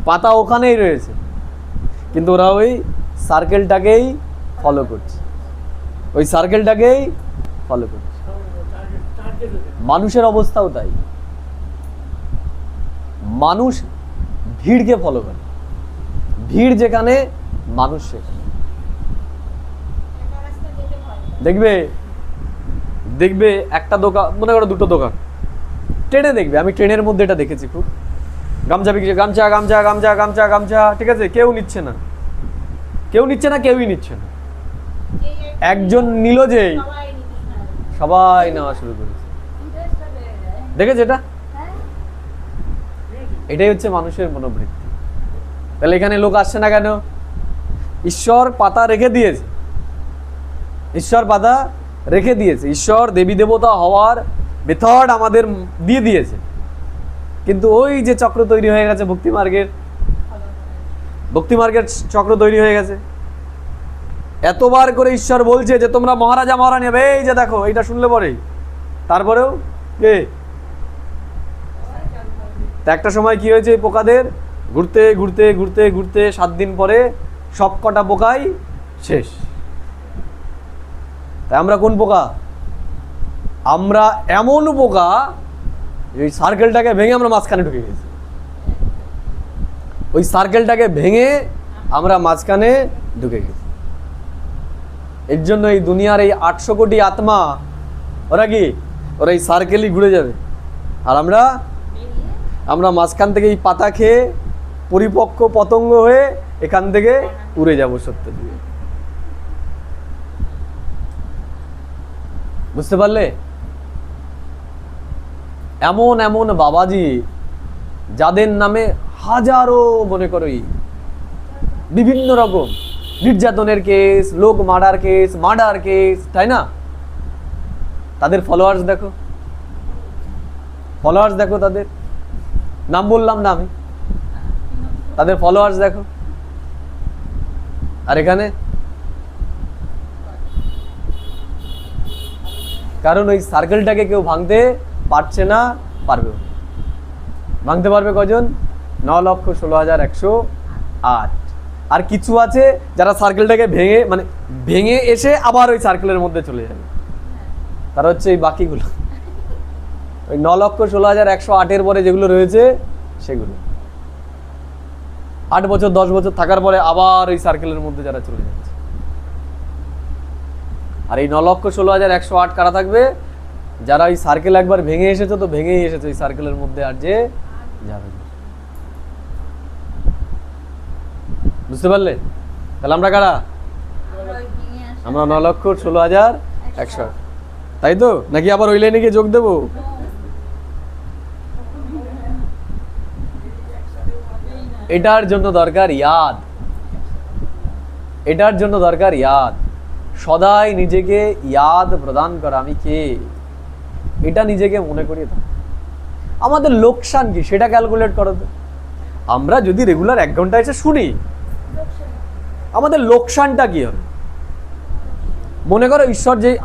A: পাতা ওখানেই রয়েছে, কিন্তু ওরা ওই সার্কেলটাকেই ফলো করছে, ওই সার্কেলটাকেই ফলো করছে। মানুষের অবস্থাও তাই, মানুষ ভিড়কে ফলো করে, ভিড় যেখানে মানুষ সেখানে। দেখবে দেখবে একটা দোকান, মনে করো দুটো দোকান, ট্রেনে দেখবে, আমি ট্রেনের মধ্যে এটা দেখেছি খুব, গামছা বিক্রি, গামছা গামছা গামছা গামছা গামছা, ঠিক আছে, কেউ নিচ্ছে না, কেউ নিচ্ছে না, কেউই নিচ্ছে না। একজন নিল যেই সবাই নেওয়া শুরু করেছে। দেখেছে এটা? এটাই হচ্ছে মানুষের মনোবৃত্তি। তাহলে এখানে লোক আসছে না কেন? ঈশ্বর পাতা রেখে দিয়েছে, ঈশ্বর পাতা রেখে দিয়েছে, ঈশ্বর দেবী দেবতা হওয়ার মেথড আমাদের দিয়ে দিয়েছে, কিন্তু ওই যে চক্র তৈরি হয়ে গেছে, ভক্তি মার্গের চক্র তৈরি হয়ে গেছে। এতবার করে ঈশ্বর বলছে যে তোমরা মহারাজা মহারানী হবে, এই যে দেখো এইটা শুনলে পরেই, তারপরেও একটা সময় কি হয়েছে, পোকাদের ঘুরতে ঘুরতে ঘুরতে ঘুরতে 7 দিন পরে সব কটা পোকাই শেষ। তাই আমরা কোন পোকা? আমরা এমন পোকা, এই সার্কেলটাকে ভেঙে আমরা মাঝখানে ঢুকে গেছি, ওই সার্কেলটাকে ভেঙে আমরা মাঝখানে ঢুকে গেছি। এর জন্য এই দুনিয়ার এই 800 কোটি আত্মা, ওরা কি, ওরা এই সার্কেলই ঘুরে যাবে, আর আমরা মাঝখান থেকে এই পাতা খেয়ে পরিপক্ক পতঙ্গ হয়ে এখান থেকে উড়ে যাব সত্য দিকে। বুঝতে পারলে? এমন এমন বাবাজি যাদের নামে হাজারো, মনে করো বিভিন্ন রকম নির্যাতনের কেস, লোক মার্ডার কেস, তাই না? তাদের ফলোয়ার্স দেখো, তাদের নাম বললাম না আমি, তাদের ফলোয়ার্স দেখো। আর এখানে কারণ ওই সার্কেলটাকে কেউ ভাঙতে পারছে না, পারবে। ভাঙতে পারবে কজন? 9,16,108। আর কিছু আছে যারা সার্কেলটাকে ভেঙে এসে আবার ওই সার্কেলের মধ্যে চলে যাবে, তারা হচ্ছে এই বাকিগুলো, ওই 9,16,108 পরে যেগুলো রয়েছে সেগুলো 8 বছর 10 বছর থাকার পরে আবার ওই সার্কেলের মধ্যে যারা চলে যাচ্ছে। আর এই 9,16,108 কারা থাকবে? যারা ওই সার্কেল একবার ভেঙে এসেছে, তো ভেঙেই এসেছে ওই সার্কেলের মধ্যে, আর যে যাবে। বুঝতে পারলে? তাহলে আমরা কারা? আমরা 9,16,108, তাই তো? নাকি আবার ওই লাইনে গিয়ে যোগ দেবো? এটার জন্য দরকার ইয়াদ, এটার জন্য দরকার ইয়াদ, সদাই নিজেকে ইয়াদ প্রদান করা, আমি কে, এটা নিজেকে মনে করিয়ে দাও। আমাদের লোকসান কি সেটা ক্যালকুলেট করো তো। আমরা যদি রেগুলার 1 ঘন্টা এসে শুনি, আমাদের লোকসানটা কি হবে? মনে করো ঈশ্বর যেই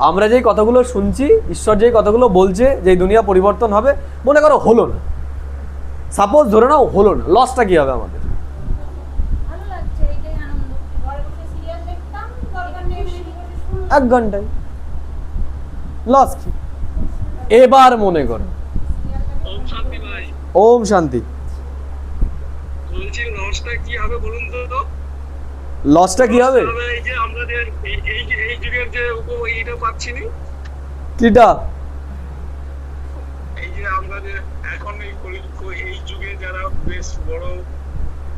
A: আমরা যেই কথাগুলো শুনছি, ঈশ্বর যেই কথাগুলো বলছে যে দুনিয়া পরিবর্তন হবে, মনে করো হলো না, সাপোজ ধরে নাও হলো না, লসটা কি হবে আমাদের? 1 ঘন্টায় লস কি? এবার মনে করো, ওম শান্তি, লসটা কি হবে বলুন তো? লসটা কি হবে? এই যে আমরা যে এই যুগের যে এইটা পাচ্ছি না, কিটা? এই যে আমরা যে এখন এই যুগে যারা বেশ বড়,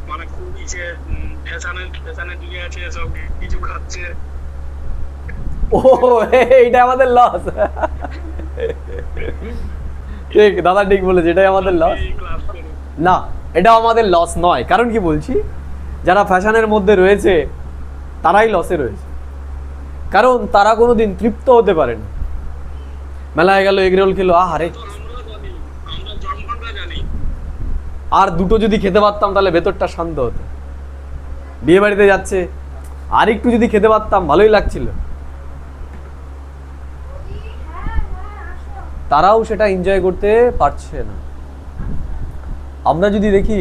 A: মানে খুব ইচ্ছে ফ্যাশনের যুগে আছে, সব কিছু খাচ্ছে, ও এইটা আমাদের লস। ঠিক দাদা, ঠিক বলেছে, এটাই আমাদের লস। না, এটা আমাদের লস নয়। কারণ কি বলছি, যারা ফ্যাশনের মধ্যে রয়েছে তারাই লসে রয়েছে, কারণ তারা কোনোদিন তৃপ্ত হতে পারে না। মেলায় গেল, এগরোল খেলো, আহারে, আর দুটো যদি খেতে পারতাম তাহলে ভেতরটা শান্ত হতো। বিয়ে বাড়িতে যাচ্ছে, আর একটু যদি খেতে পারতাম ভালোই লাগছিল। তারাও সেটা এনজয় করতে পারছে না। আমরা যদি দেখি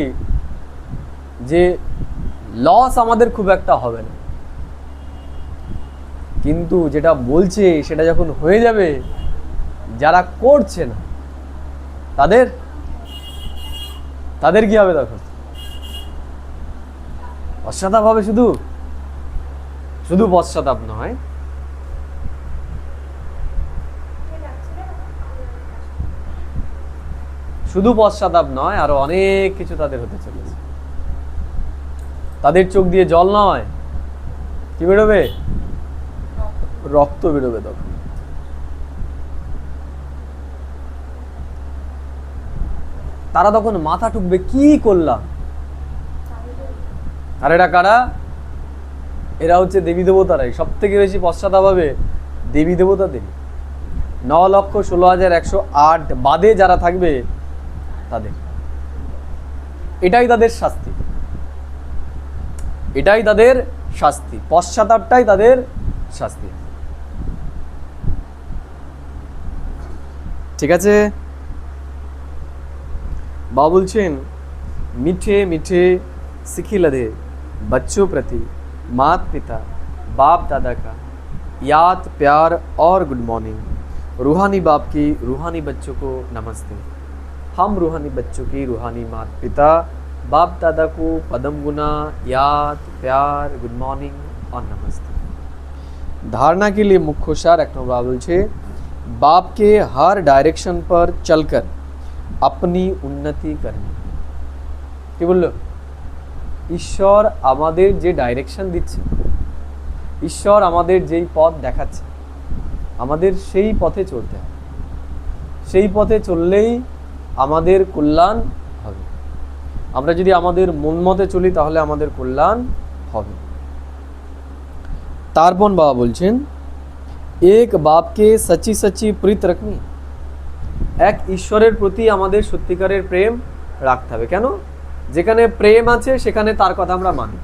A: যে লস আমাদের খুব একটা হবে না, কিন্তু যেটা বলছে সেটা যখন হয়ে যাবে, যারা করছে না তাদের তাদের কি হবে? তখন পশ্চাতাপ হবে। শুধু শুধু পশ্চাতাপ নয়, শুধু পশ্চাতাপ নয়, আরো অনেক কিছু তাদের হতে চলেছে। তাদের চোখ দিয়ে জল নয়, কি বেরোবে? রক্ত বেরোবে। তখন তারা তখন মাথা ঠুকবে, কি করলাম। আর এরা কারা? এরা হচ্ছে দেবী দেবতারাই। সব থেকে বেশি পশ্চাতাপ হবে দেবী দেবতাদেরই। 9,16,108 বাদে যারা থাকবে তাদের, এটাই তাদের শাস্তি, এটাই তাদের শাস্তি, পশ্চাতাপটাই তাদের শাস্তি। ঠিক আছে? বাবা বলছেন, মিঠে মিঠে सिखिलधे बच्चों प्रति मात पिता बाप दादा का याद प्यार और गुड मॉर्निंग। रूहानी बाप की रूहानी बच्चों को नमस्ते। हम रूहानी बच्चों की रूहानी मात पिता बाप दादा को पदम गुना याद प्यार गुड मॉर्निंग और नमस्ते। धारणा के लिए मुख्य सार एक नंबर बोलছে, बाप के हर डायरेक्शन पर चलकर अपनी उन्नति करनी। কি বললো? ঈশ্বর আমাদের যে ডাইরেকশন দিচ্ছে, ঈশ্বর আমাদের যেই পথ দেখাচ্ছে, আমাদের সেই পথে চলতে হবে। সেই পথে চললেই আমাদের কল্যাণ হবে। আমরা যদি আমাদের মন মতে চলি তাহলে আমাদের কল্যাণ হবে। তারপর বাবা বলছেন, এক বাপকে সচ্চি সচ্চি প্রীত রাখনি। এক ঈশ্বরের প্রতি আমাদের সত্যিকারের প্রেম রাখতে হবে। কেন? যেখানে প্রেম আছে সেখানে তার কথা আমরা মানি,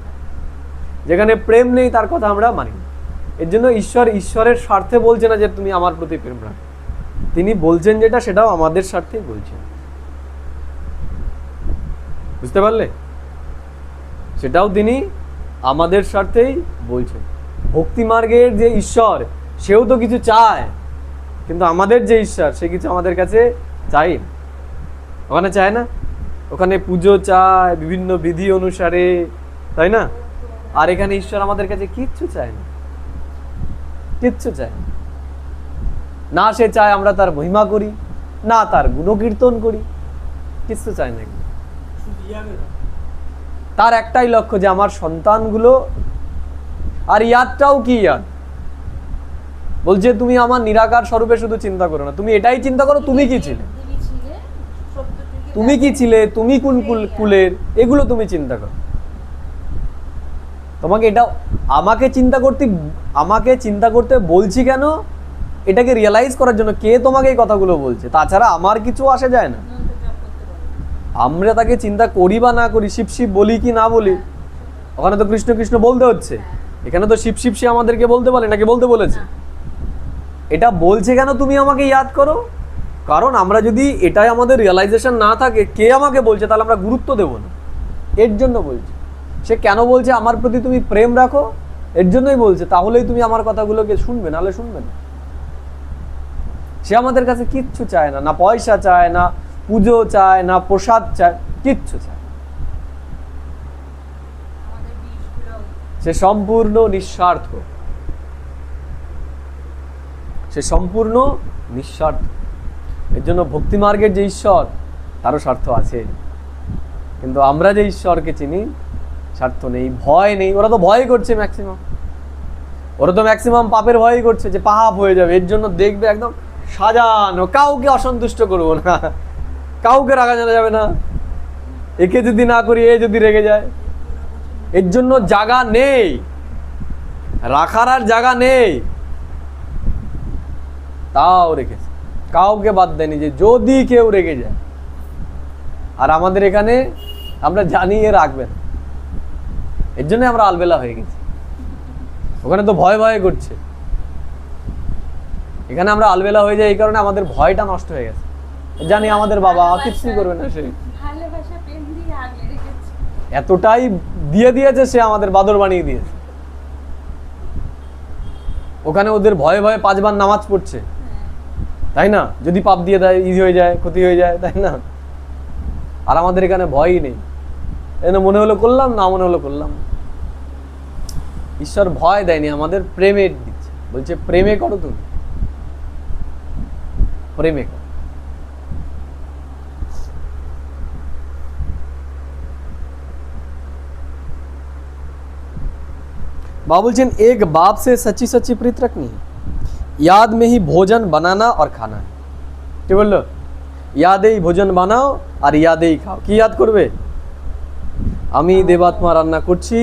A: যেখানে প্রেম নেই তার কথা আমরা মানি না। এর জন্য ঈশ্বর ঈশ্বরের স্বার্থে বলছে না যে তুমি আমার প্রতি প্রেম রাখো, তিনি বলছেন যেটা সেটাও আমাদের স্বার্থেই বলছেন। বুঝতে পারলে? সেটাও তিনি আমাদের স্বার্থেই বলছেন। ভক্তি মার্গের যে ঈশ্বর সেও তো কিছু চায়, কিন্তু আমাদের যে ঈশ্বর সে কিছু আমাদের কাছে চাই না। ওখানে চায় না, ওখানে পুজো চায় বিভিন্ন বিধি অনুসারে, তাই না? আর এখানে ঈশ্বর আমাদের কাছে কিচ্ছু চায় না, কিচ্ছু চায় না। সে চায় আমরা তার মহিমা করি, না তার গুণকীর্তন করি, কিচ্ছু চায় না। তার একটাই লক্ষ্য যে আমার সন্তানগুলো, আর ইয়াদটাও কি ইয়াদ? বলছে তুমি আমার নিরাকার স্বরূপে শুধু চিন্তা করো না, তুমি এটাই চিন্তা করো তুমি কি ছিলে, তুমি কি ছিলে, তুমি কোন কুলের, এগুলো তুমি চিন্তা করো। তোমাকে এটা আমাকে চিন্তা করতে বলছি কেন? এটাকে রিয়েলাইজ করার জন্য। কে তোমাকে এই কথাগুলো বলছে? তাছাড়া আমার কিছু আসে যায় না। আমরা তাকে চিন্তা করি বা না করি, শিব শিব বলি কি না বলি, ওখানে তো কৃষ্ণ কৃষ্ণ বলতে হচ্ছে। এখানে তো শিব শিব সে আমাদেরকে বলতে বলে নাকি বলতে বলেছে? এটা বলছে কেন তুমি আমাকে ইয়াদ করো? কারণ আমরা যদি এটাই আমাদের রিয়েলাইজেশন না থাকে কে আমাকে বলছে, তাহলে আমরা গুরুত্ব দেব না। এর জন্য বলছে। সে কেন বলছে আমার প্রতি তুমি প্রেম রাখো, এর জন্যই বলছে। তাহলেই তুমি আমার কথাগুলোকে শুনবে, নাহলে শুনবে না। সে আমাদের কাছে কিচ্ছু চায় না, না পয়সা চায়, না পুজো চায়, না প্রসাদ চায়, কিচ্ছু চায়। সে সম্পূর্ণ নিঃস্বার্থ, সে সম্পূর্ণ নিঃস্বার্থ। এর জন্য ভক্তি মার্গের যে ঈশ্বর তারও স্বার্থ আছে, কিন্তু আমরা যে ঈশ্বরকে চিনি স্বার্থ নেই, ভয় নেই। ওরা তো ভয় করছে ম্যাক্সিমাম, ওরা তো ম্যাক্সিমাম পাপের ভয়ই করছে যে পাপ হয়ে যাবে। এর জন্য দেখবে একদম সাজানো, কাউকে অসন্তুষ্ট করবো না, কাউকে রাখা যাবে না, একে যদি না করি এ যদি রেগে যায়। এর জন্য জায়গা নেই, রাখার আর জায়গা নেই, তাও রেখেছে। কাউকে বাদ দেয়নি যে যদি কেউ রেগে যায়। আর আমাদের এখানে আমরা জানি এ রাখবেন, এর জন্য আমরা আলবেলা হয়ে গেছি। ওখানে তো ভয় ভয় করছে, এখানে আমরা আলবেলা হয়ে যাই এই কারণে আমাদের ভয়টা নষ্ট হয়ে গেছে। জানি আমাদের বাবা কিছুই করবে না, সে এতটাই দিয়ে দিয়েছে, সে আমাদের বাদর বানিয়ে দিয়েছে। ওখানে ওদের ভয়ে ভয়ে 5 বার নামাজ পড়ছে, তাই না? যদি পাপ দিয়ে দেয়, ইজি হয়ে যায়, ক্ষতি হয়ে যায়, তাই না? আর আমাদের এখানে ভয়ই নেই, এজন্য মনে হলো করলাম, না মনে হলো করলাম। ঈশ্বর ভয় দেয়নি, আমাদের প্রেমে দিচ্ছে, বলছে প্রেমে করো, তুমি প্রেমে করো। बाबा बोलছেন एक बाप से सच्ची सच्ची प्रीत रखनी है, याद में ही भोजन बनाना और खाना है। কি বললো? ইয়াদেই ভোজন বানাও আর ইয়াদেই খাও। কি ইয়াদ করবে? আমি দেবাত্মা রান্না করছি,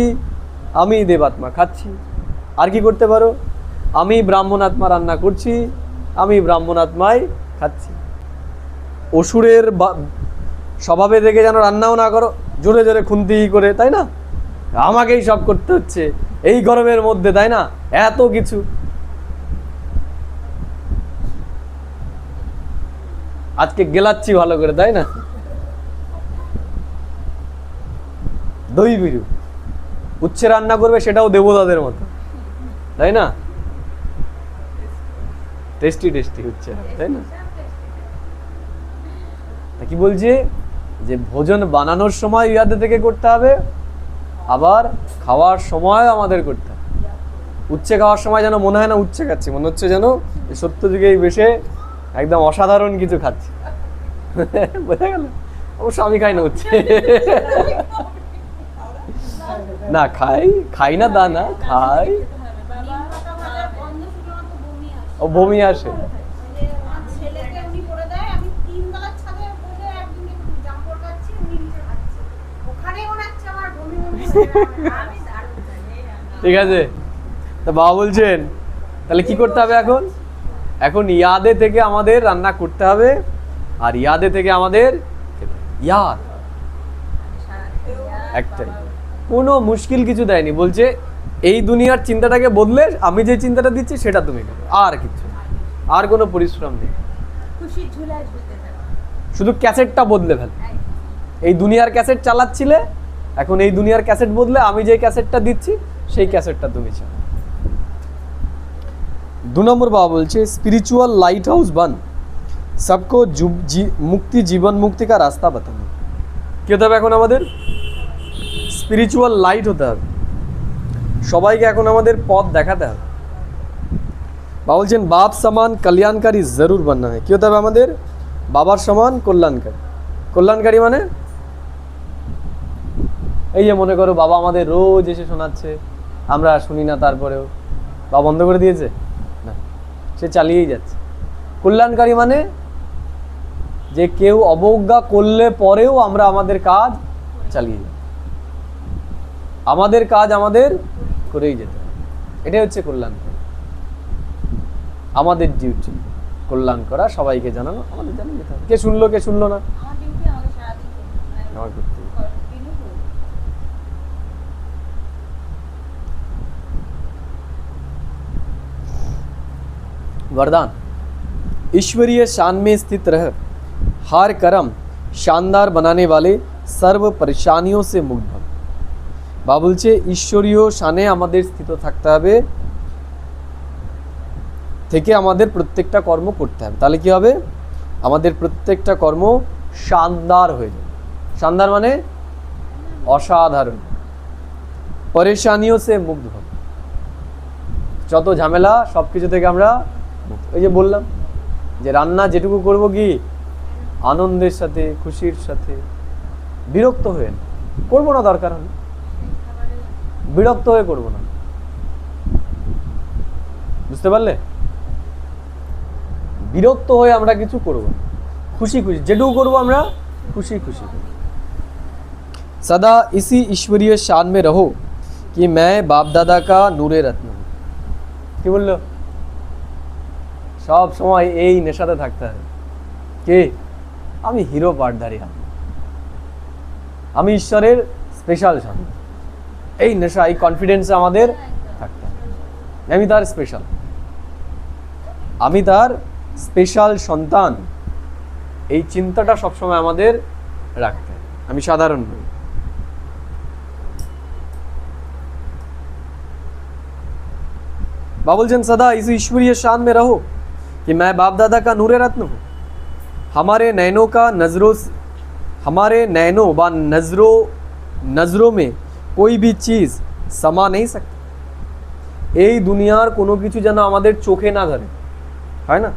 A: আমি দেবাত্মা খাচ্ছি। আর কি করতে পারো? আমি ব্রাহ্মণ আত্মা রান্না করছি, আমি ব্রাহ্মণ আত্মাই খাচ্ছি। অসুরের স্বভাবে দেখে যেন রান্নাও না করো, জোরে জোরে খুন্তি করে, তাই না? আমাকেই সব করতে হচ্ছে এই গরমের মধ্যে, তাই না? এত কিছু। আজকে গেলাচ্ছি ভালো করে, তাই না? দই বিরু উচ্ছে রান্না করবে, সেটাও দেবতাদের মতো, তাই না? টেস্টি টেস্টি উচ্ছে, তাই না? কি বলছে যে ভোজন বানানোর সময় ইয়াদে থেকে করতে হবে, আবার খাওয়ার সময় আমাদের করতে হবে। উচ্ছে খাওয়ার সময় যেন মনে হয় না উচ্ছে খাচ্ছি, মনে হচ্ছে যেন সত্য যুগেই বেশে একদম অসাধারণ কিছু খাচ্ছি। বোঝা গেল? অবশ্য আমি খাই না উচ্ছে, না খাই না, দানা খাই, ও বমি আসে। ঠিক আছে, তো বাবা বলছেন তাহলে কি করতে হবে এখন? এখন ইয়াদে থেকে আমাদের রান্না করতে হবে, আর ইয়াদে থেকে আমাদের ইয়াদ একটাই, কোনো মুশকিল কিছু দেয়নি। বলছে এই দুনিয়ার চিন্তাটাকে বদলে আমি যে চিন্তাটা দিচ্ছি সেটা তুমি করো, আর কিছু, আর কোনো পরিশ্রম নেই। শুধু ক্যাসেটটা বদলে ফেল। এই দুনিয়ার ক্যাসেট চালাচ্ছিলে, এখন এই দুনিয়ার ক্যাসেট বদলে আমি যে ক্যাসেটটা দিচ্ছি সেই ক্যাসেটটা তুমি চালাও। 2 নম্বর বাবা বলছে स्पिरिचुअल लाइट हाउस बन सबको मुक्ति जीवन मुक्ति का रास्ता बताना। কি হতে হবে এখন? আমাদের স্পিরিচুয়াল লাইট হতে হবে, সবাইকে এখন আমাদের পথ দেখাতে হবে। বাবা বলছেন বাপ সমান কল্যাণকারী জরুর बनना है। কি হতে হবে আমাদের? বাবার সমান কল্যাণকারী। কল্যাণকারী মানে এই যে মনে করো বাবা আমাদের রোজ এসে শোনাচ্ছে, আমরা শুনি না, তারপরেও বাবা বন্ধ করে দিয়েছে না, সে চালিয়েই যাচ্ছে। কল্যাণকারী মানে যে কেউ অবজ্ঞা করলে পরেও আমরা আমাদের কাজ চালিয়ে যাই, আমাদের কাজ আমাদের করেই যেতে হবে। এটাই হচ্ছে কল্যাণকারী। আমাদের ডিউটি কল্যাণ করা, সবাইকে জানানো, আমাদের জানিয়ে যেতে হবে। কে শুনলো কে শুনলো না, আমার করতে হবে। वरदान ईश्वरीय शान में स्थित रह हर कर्म शानदार बनाने वाले सर्व परेशानियों से मुक्त भव। বাবা বলছে ঈশ্বরীয় শানে আমাদের স্থিত থাকতে হবে, থেকে আমাদের প্রত্যেকটা কর্ম করতে হবে। তাহলে কি হবে? আমাদের প্রত্যেকটা কর্ম শানদার হয়ে যাবে। শানদার মানে অসাধারণ। পরেশানিও সে মুক্ত ভব, যত ঝামেলা সব কিছু থেকে আমরা, ওই যে বললাম যে রান্না যেটুকু করব কি আনন্দের সাথে, খুশির সাথে, বিরক্ত হয়ে না করবো না, দরকার হলে বিরক্ত হয়ে করবো না। বুঝতে পারলে? বিরক্ত হয়ে আমরা কিছু করব না, খুশি খুশি যেটুকু করবো আমরা খুশি খুশি। सदा इसी ईश्वरीय शान में रहो कि मैं बाप दादा का नूरे रत्न हूँ। কি বললো? সব সময় এই নেশাতে থাকতে হবে। কে? আমি হিরো পার্টধারী, আমি ঈশ্বরের স্পেশাল সন্তান। এই নেশা, এই কনফিডেন্সে আমাদের থাকতে হবে। আমি তার স্পেশাল, আমি তার স্পেশাল সন্তান, এই চিন্তাটা সবসময় আমাদের রাখতে হবে। আমি সাধারণ নই। बाबा बोलছেন सदा इस ईश्वरीय शान में रहो कि मैं बाप दादा का नूरे रत्न हूँ, हमारे नैनों का नजरों हमारे नैनों व नजरों में कोई भी चीज़ समा नहीं सकती। এই দুনিয়ার কোনো কিছু যেন আমাদের চোখে না ধরে, হয় না?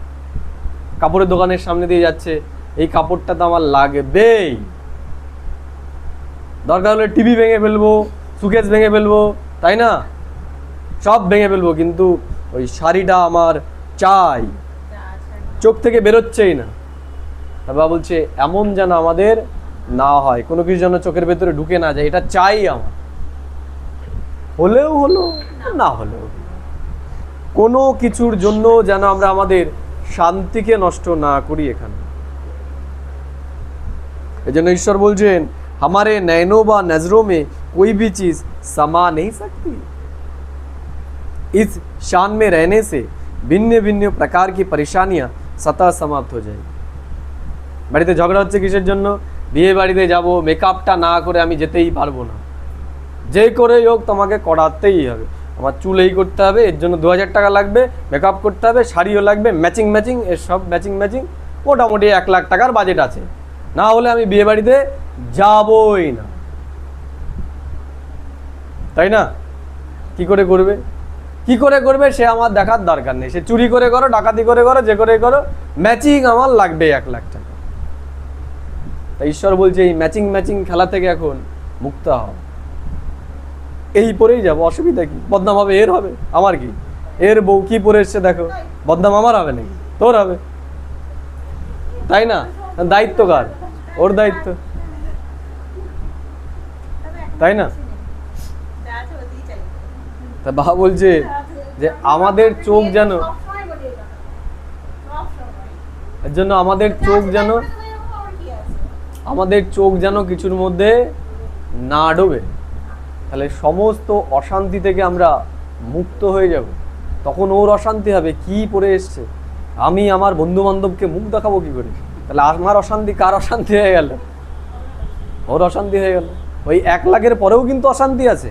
A: কাপড়ের দোকানের সামনে দিয়ে যাচ্ছে, এই কাপড়টা তো আমার লাগবেই, দরকার হলে টিভি ভেঙে ফেলবো, সুকেস ভেঙে ফেলবো, তাই না? সব ভেঙে ফেলবো, কিন্তু ওই শাড়িটা আমার চাই, চোখ থেকে বেরোচ্ছেই না। বাবা বলছে এমন যেন আমাদের না হয়, কোনো কিছু যেন চোখের ভেতরে ঢুকে না যায়, এটা চাই আমার, হলেও হলো না হলেও। কোনো কিছুর জন্য যেন আমরা আমাদের শান্তিকে নষ্ট না করি এখানে। এই জন্য ঈশ্বর বলছেন हमारे नैनों व नजरों में कोई भी चीज समा नहीं सकती। इस शान में रहने से भिन्न भिन्न प्रकार की परेशानियां सतह समाप्त हो जाएगी। বাড়িতে ঝগড়া হচ্ছে কিসের জন্য? বিয়ে বাড়িতে যাব, মেকআপটা না করে আমি যেতেই পারবো না, যে করেই হোক তোমাকে করাতেই হবে, আমার চুল এই করতে হবে, এর জন্য 2000 টাকা লাগবে, মেকআপ করতে হবে, শাড়িও লাগবে, ম্যাচিং এর সব ম্যাচিং, মোটামুটি 1 লাখ টাকার বাজেট আছে, না হলে আমি বিয়ে বাড়িতে যাবই না, তাই না? কি করে করবে সে আমার দেখার দরকার নেই, সে চুরি করে করো, ডাকাতি করে করো, যে করে করো, ম্যাচিং আমার লাগবে 1 লাখ টাকা। তাই ঈশ্বর বলছে এই ম্যাচিং খেলা থেকে এখন মুক্ত হও, এই পরেই যাবো, অসুবিধা কি? বদনাম হবে, এর হবে, আমার কি? এর বউ কি পরে এসছে দেখো, বদনাম আমার হবে নাকি? তোর হবে, তাই না? দায়িত্ব কার? ওর দায়িত্ব, তাই না? তা বাবা বলছে যে আমাদের চোখ যেন, এর জন্য আমাদের চোখ যেন কিছুর মধ্যে না ডোবে, তাহলে সমস্ত অশান্তি থেকে আমরা মুক্ত হয়ে যাব। তখন ওর অশান্তি হবে, কি পরে এসছে, আমি আমার বন্ধু বান্ধবকে মুখ দেখাবো কি করে? তাহলে আমার অশান্তি, কার অশান্তি হয়ে গেল? ওর অশান্তি হয়ে গেল। ওই 1 লাখের পরেও কিন্তু অশান্তি আছে।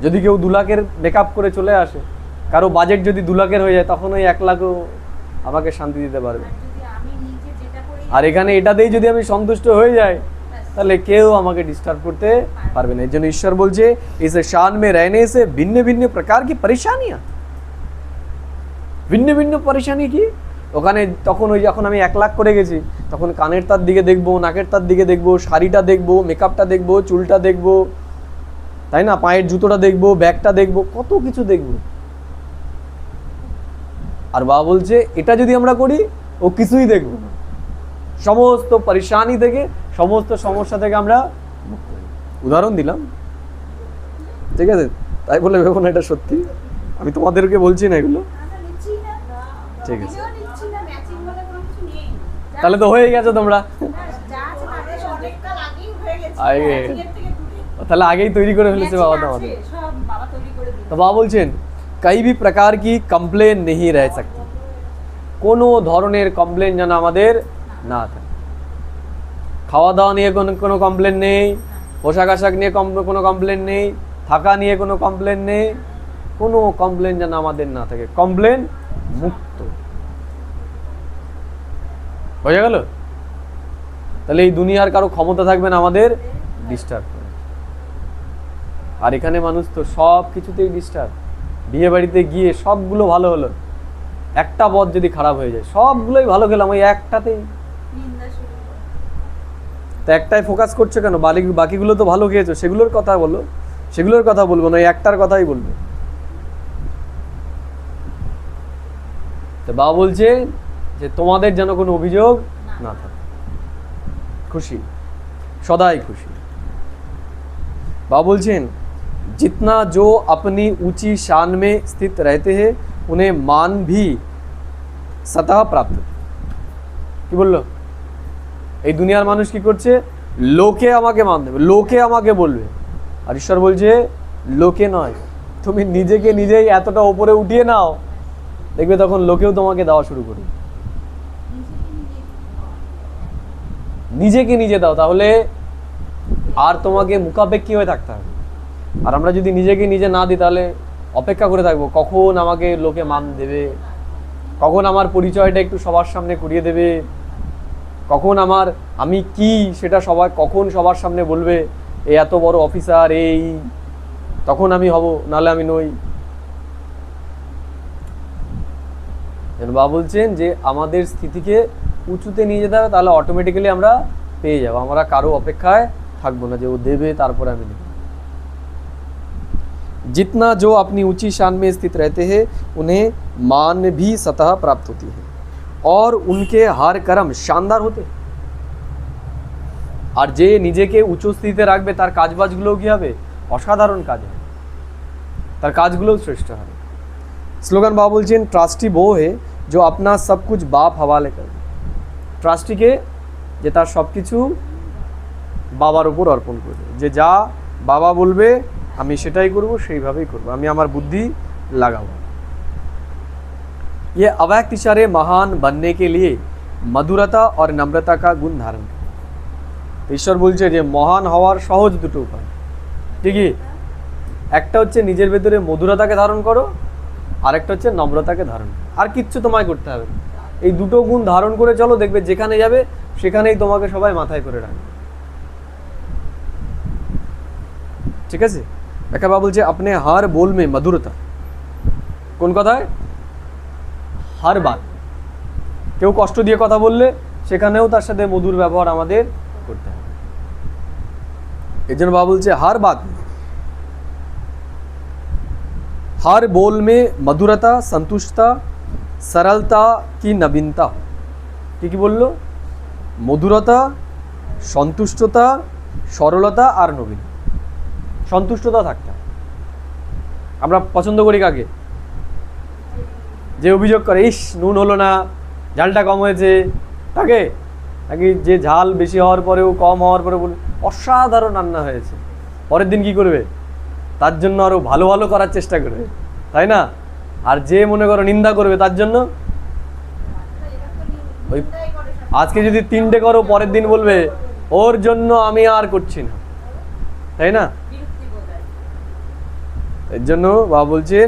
A: যদি কেউ 2 লাখের মেকআপ করে চলে আসে, কারো বাজেট যদি 2 লাখের হয়ে যায়, তখন ওই 1 লাখও আমাকে শান্তি দিতে পারবে। আর এখানে এটাতেই যদি আমি সন্তুষ্ট হয়ে যাই, তাহলে কেউ আমাকে ডিস্টার্ব করতে পারবে না। এর জন্য ঈশ্বর বলছে इस शान में रहने से भिन्न भिन्न प्रकार की परेशानियां, ভিন্ন ভিন্ন পরেশানি কি? ওখানে তখন ওই যখন আমি 1 লাখ করে গেছি, তখন কানের তার দিকে দেখবো, নাকের তার দিকে দেখবো, শাড়িটা দেখবো, মেকআপটা দেখবো, চুলটা দেখবো, তাই না? পায়ের জুতোটা দেখবো, ব্যাগটা দেখবো, কত কিছু দেখবো। আর বাবা বলছে এটা যদি আমরা করি, ও কিছুই দেখবো না, সমস্ত পরেশানি থেকে, সমস্ত সমস্যা থেকে আমরা মুক্ত হই। উদাহরণ দিলাম, ঠিক আছে? তাই বলে ভেবো না এটা সত্যি, আমি তোমাদেরকে বলছি না এগুলো, ঠিক আছে? তাহলে তো হয়ে গেছে তোমরা, তাহলে আগেই তৈরি করে ফেলেছে বাবা তোমাদের। তো বাবা বলছেন कई भी प्रकार की कंप्लेन नहीं रह सकती, কোনো ধরনের কমপ্লেন যেন আমাদের না থাকে। খাওয়া দাওয়া নিয়ে কোনো কমপ্লেন নেই, পোশাক আশাক নিয়ে কোনো কমপ্লেন নেই, থাকা নিয়ে কোনো কমপ্লেন নেই, কোনো কমপ্লেন যেন আমাদের না থাকে, কমপ্লেন মুক্ত হয়ে গেল। তাহলে এই দুনিয়ার কারো ক্ষমতা থাকবে না আমাদের ডিস্টার্ব করে। আর এখানে মানুষ তো সব কিছুতেই ডিস্টার্ব। বিয়ে বাড়িতে গিয়ে সবগুলো ভালো হলো, একটা পদ যদি খারাপ হয়ে যায়, সবগুলোই ভালো খেলাম, ওই একটাতেই তো একটাই ফোকাস করছো কেন? বাকিগুলো তো ভালো খেয়েছো, সেগুলোর কথা বলো, সেগুলোর কথা বলবো না, ওই একটার কথাই বলবে। তো বাবা বলছে যে তোমাদের যেন কোনো অভিযোগ না থাকে, খুশি, সদাই খুশি। बाबा बोलছেন जितना जो अपनी ऊंची शान में स्थित रहते हैं उन्हें मान भी सतह प्राप्त। কি বললো? এই দুনিয়ার মানুষ কি করছে? লোকে আমাকে মান দেবে, লোকে আমাকে বলবে। আর ঈশ্বর বলছে লোকে নয়, তুমি নিজেকে নিজেই এতটা উপরে উঠিয়ে নাও, দেখবে তখন লোকেও তোমাকে দেওয়া শুরু করবে। নিজেকে নিজে দাও, তাহলে আর তোমাকে মুখাপেক্ষী হয়ে থাকতে হবে। আর আমরা যদি নিজেকে নিজে না দিই, তাহলে অপেক্ষা করে থাকবো কখন আমাকে লোকে মান দেবে, কখন আমার পরিচয়টা একটু সবার সামনে করিয়ে দেবে, কখন আমি কি সেটা কখন সবার সামনে বলবে, এ এত বড় অফিসার, এই তখন আমি হব, নাহলে আমি নই। বাবা বলছেন যে আমাদের স্থিতিকে উঁচুতে নিয়ে যেতে হবে, তাহলে অটোমেটিক্যালি আমরা পেয়ে যাবো, আমরা কারো অপেক্ষায় থাকবো না যে ও দেবে তারপরে আমি দেব। जितना जो अपनी ऊंची शान में स्थित रहते हैं उन्हें मान भी सतह प्राप्त होती है और उनके हर कर्म शानदार होते हैं। আর যে নিজেকে উচ্চ স্থিতিতে রাখবে তার কাজবাজগুলো কি হবে? অসাধারণ কাজ হবে, তার কাজগুলোও শ্রেষ্ঠ হবে। স্লোগান বাবা বলছেন, ট্রাস্টি वो है जो अपना सब कुछ बाप हवाले करे। ট্রাস্টিকে যে তার সব কিছু বাবার উপর অর্পণ করবে, যে যা বাবা বলবে আমি সেটাই করব, সেইভাবেই করব, আমি আমার বুদ্ধি লাগাবো। ये अव्यक्त इशारे महान बनने के लिए मधुरता और नम्रता का गुण धारण करें। ঈশ্বর বলছে যে মহান হওয়ার সহজ দুটো উপায়, ঠিকই, একটা হচ্ছে নিজের ভেতরে মধুরতাকে ধারণ করো, আর একটা হচ্ছে নম্রতাকে ধারণ করো। আর কিচ্ছু তোমায় করতে হবে না, এই দুটো গুণ ধারণ করে চলো, দেখবে যেখানে যাবে সেখানেই তোমাকে সবাই মাথায় করে রাখবে। ঠিক আছে, ব্যাখ্যা বাবা বলছে আপনি হার बोल में मधुरता, কোন কথায়? হার বাত, কেউ কষ্ট দিয়ে কথা বললে সেখানেও তার সাথে মধুর ব্যবহার আমাদের করতে হবে। এই জন্য বাবা বলছে হার বাত हर बोल में मधुरता, संतुष्टता, सरलता की नवीनता। কি বললো? মধুরতা, সন্তুষ্টতা, সরলতা আর নবীন। সন্তুষ্টতা থাকতে হবে। আমরা পছন্দ করি কাকে? যে অভিযোগ করে ইস নুন হলো না, ঝালটা কম হয়েছে, তাকে? নাকি যে ঝাল বেশি হওয়ার পরেও, কম হওয়ার পরেও বলে অসাধারণ রান্না হয়েছে, পরের দিন কি করবে? তার জন্য আরো ভালো ভালো করার চেষ্টা করবে, তাই না? আর যে মনে করো নিন্দা করবে তার জন্য ওই আজকে যদি 3টে করো, পরের দিন বলবে ওর জন্য আমি আর করছি না, তাই না? এর জন্য বাবা বলছেন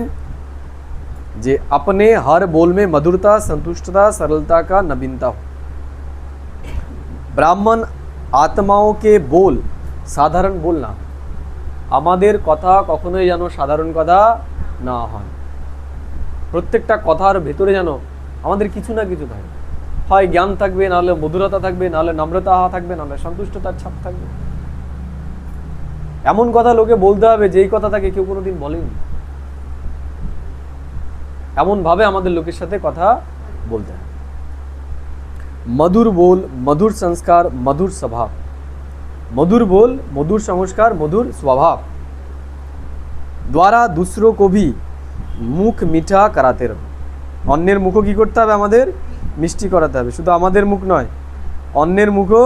A: যে अपने हर बोल में मधुरता, संतुष्टता, सरलता का नवीनता हो। ब्राह्मण आत्माओं के बोल साधारण बोल ना, আমাদের কথা কখনোই যেন সাধারণ কথা না হয়। প্রত্যেকটা কথার ভেতরে যেন আমাদের কিছু না কিছু থাকে, হয় জ্ঞান থাকবে, নাহলে মধুরতা থাকবে, নাহলে নম্রতা থাকবে, নাহলে সন্তুষ্টতার ছাপ থাকবে। এমন কথা লোকে বলতে হবে যেই কথা তাকে কেউ কোনোদিন বলেনি, এমন ভাবে আমাদের লোকের সাথে কথা বলতে হবে। मधुर बोल, मधुर संस्कार, मधुर स्वभाव। मधुर बोल, मधुर संस्कार, मधुर स्वभाव द्वारा दूसरों को भी मुख मीठा कराते रहो। অন্যের মুখও কি করতে হবে? আমাদের মিষ্টি করাতে হবে। শুধু আমাদের মুখ নয়, অন্যের মুখও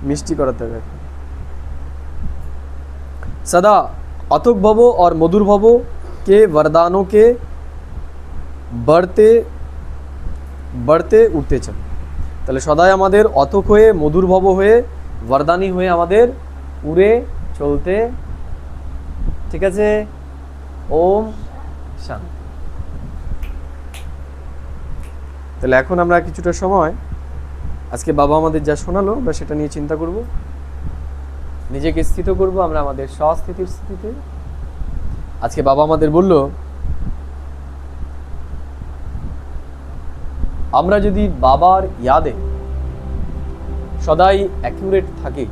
A: মিষ্টি করাতে হবে। सदा अथक भवो और मधुर भवो के वरदानों के बढ़ते बढ़ते उठते चलो। তাহলে সদাই আমাদের অথক হয়ে, মধুর ভব হয়ে, বরদানি হয়ে আমাদের উড়ে চলতে, ঠিক আছে? ওম শান্তি। তাহলে এখন আমরা কিছুটা সময় আজকে বাবা আমাদের যা শোনালো আমরা সেটা নিয়ে চিন্তা করব, নিজেকে স্থিত করব আমরা আমাদের স্বস্থিতির স্থিতিতে। আজকে বাবা আমাদের বলল আমরা যদি বাবার ইয়াদে সদাই অ্যাকিউরেট থাকি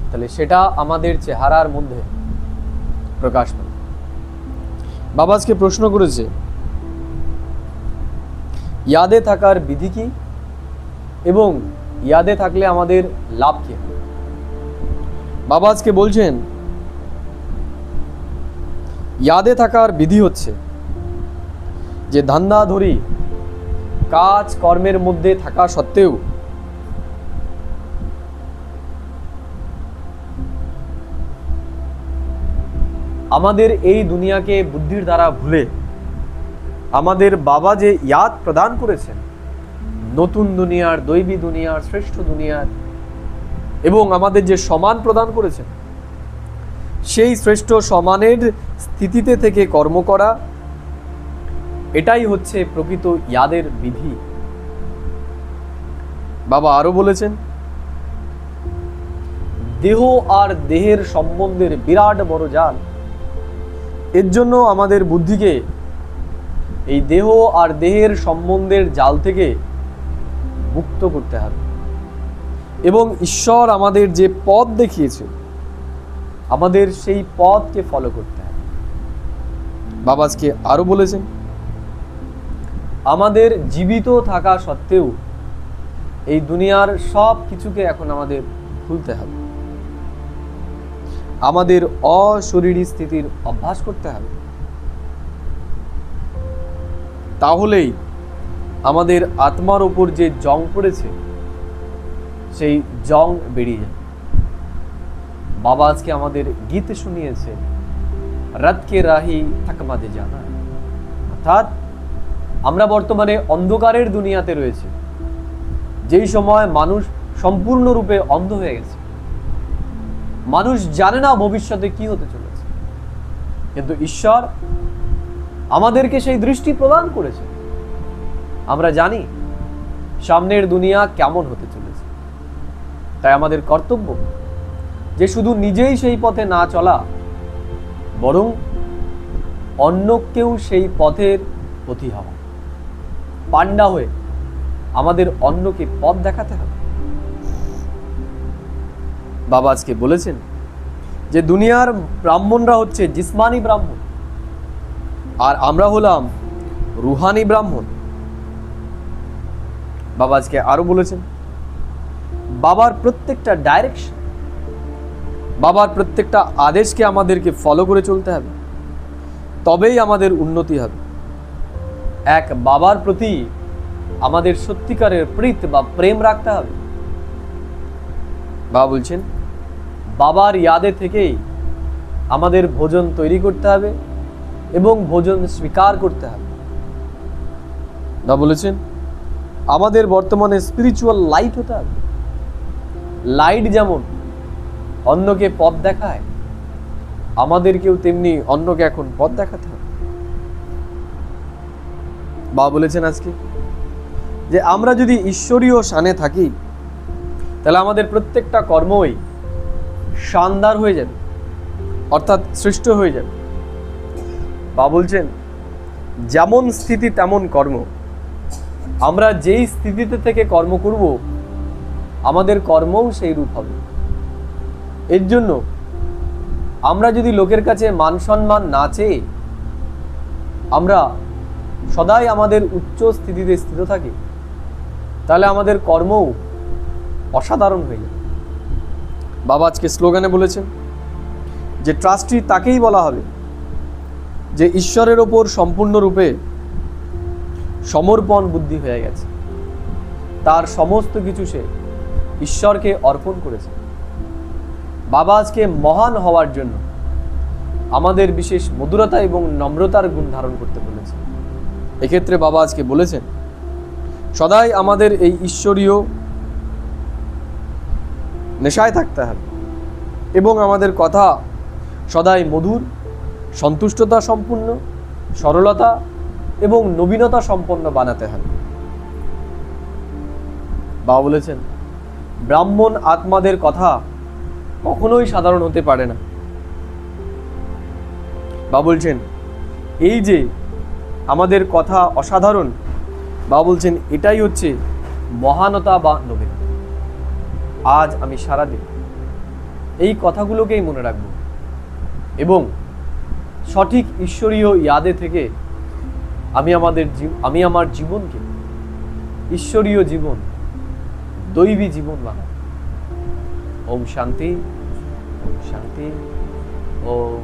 A: তাহলে সেটা আমাদের চেহারার মধ্যে প্রকাশ পাবে। বাবা আজকে প্রশ্ন করেছে ইয়াদে থাকার বিধি কি এবং ইয়াদে থাকলে আমাদের লাভ কি? বাবা আজকে বলছেন ইয়াদে থাকার বিধি হচ্ছে যে ধান্দাধরি কাজ কর্মের মধ্যে থাকা সত্ত্বেও আমাদের এই দুনিয়াকে বুদ্ধির দ্বারা ভুলে আমাদের বাবা যে ইয়াদ প্রদান করেছেন নতুন দুনিয়ার, দৈবী দুনিয়ার, শ্রেষ্ঠ দুনিয়ার, এবং আমাদের যে সম্মান প্রদান করেছেন সেই শ্রেষ্ঠ সম্মানের স্থিতিতে থেকে কর্ম করা, এটাই হচ্ছে প্রকৃত ইয়াদের বিধি। বাবা আরো বলেছেন, দেহ আর দেহের সম্বন্ধের বিরাট বড় জাল। এর জন্য আমাদের বুদ্ধিকে এই দেহ আর দেহের সম্বন্ধের জাল থেকে মুক্ত করতে হবে এবং ঈশ্বর আমাদের যে পথ দেখিয়েছে আমাদের সেই পথকে ফলো করতে হবে। বাবা আজকে আরো বলেছেন, আমাদের জীবিত থাকা সত্ত্বেও এই দুনিয়ার সব কিছুকে এখন আমাদের ভুলতে হবে, আমাদের অশরীরী স্থিতির অভ্যাস করতে হবে। তাহলেই আমাদের আত্মার উপর যে জং পড়েছে সেই জং বেরিয়ে যাবে। বাবা আজকে আমাদের গীত শুনিয়েছে, রাত কে রাহি থাকমাদে জানা, অর্থাৎ আমরা বর্তমানে অন্ধকারের দুনিয়াতে রয়েছে, যেই সময় মানুষ সম্পূর্ণরূপে অন্ধ হয়ে গেছে। মানুষ জানে না ভবিষ্যতে কি হতে চলেছে, কিন্তু ঈশ্বর আমাদেরকে সেই দৃষ্টি প্রদান করেছে। আমরা জানি সামনের দুনিয়া কেমন হতে চলেছে, তাই আমাদের কর্তব্য যে শুধু নিজেই সেই পথে না চলা, বরং অন্যকেও সেই পথের পথি হওয়া, পান্ডা হয়ে আমাদের অন্যকে পথ দেখাতে হবে। বাবা আজকে বলেছেন যে দুনিয়ার ব্রাহ্মণরা হচ্ছে জিসমানি ব্রাহ্মণ, আর আমরা হলাম রুহানি ব্রাহ্মণ। বাবা আজকে আরো বলেছেন, বাবার প্রত্যেকটা ডাইরেকশন, বাবার প্রত্যেকটা আদেশকে আমাদেরকে ফলো করে চলতে হবে, তবেই আমাদের উন্নতি হবে। এক বাবার প্রতি আমাদের সত্যিকারের প্রীতি বা প্রেম রাখতে হবে। বাবা বলছেন, বাবার ইয়াদে থেকেই আমাদের ভোজন তৈরি করতে হবে এবং ভোজন স্বীকার করতে হবে। বাবা বলেছেন, আমাদের বর্তমানে স্পিরিচুয়াল লাইট হতে হবে। লাইট যেমন অন্যকে পথ দেখায়, আমাদেরকেও তেমনি অন্যকে এখন পথ দেখাতে হবে। বাবা বলেছেন আজকে যে আমরা যদি ঈশ্বরীয় শানে থাকি, তাহলে আমাদের প্রত্যেকটা কর্মই শানদার হয়ে যাবে, অর্থাৎ শ্রেষ্ঠ হয়ে যাবে। বাবা বলছেন, যেমন স্থিতি তেমন কর্ম। আমরা যেই স্থিতিতে থেকে কর্ম করব, আমাদের কর্মও সেই রূপ হবে। এর জন্য আমরা যদি লোকের কাছে মান সম্মান না চেয়ে আমরা সদাই আমাদের উচ্চ স্থিতিতে স্থিত থাকি, তাহলে আমাদের কর্মও অসাধারণ হয়ে যাবে। বাবা আজকে স্লোগানে বলেছেন যে ট্রাস্টি তাকেই বলা হবে যে ঈশ্বরের ওপর সম্পূর্ণরূপে সমর্পণ বুদ্ধি হয়ে গেছে, তার সমস্ত কিছু সে ঈশ্বরকে অর্পণ করেছে। বাবা আজকে মহান হওয়ার জন্য আমাদের বিশেষ মধুরতা এবং নম্রতার গুণ ধারণ করতে বলেছে। এক্ষেত্রে বাবা আজকে বলেছেন, সদাই আমাদের এই ঈশ্বরীয় নেশায় থাকতে হবে এবং আমাদের কথা সদাই মধুর, সন্তুষ্টতা সম্পূর্ণ, সরলতা এবং নবীনতা সম্পন্ন বানাতে হবে। বাবা বলেছেন, ব্রাহ্মণ আত্মাদের কথা কখনোই সাধারণ হতে পারে না। বাবা বলছেন, এই যে আমাদের কথা অসাধারণ, বাবা বলছেন এটাই হচ্ছে মহানতা বা নবীনতা। আজ আমি সারাদিন এই কথাগুলোকেই মনে রাখব এবং সঠিক ঈশ্বরীয় ইয়াদে থেকে আমি আমার জীবনকে ঈশ্বরীয় জীবন, দৈবী জীবন বানাবো। ওম শান্তি, ওম শান্তি, ওম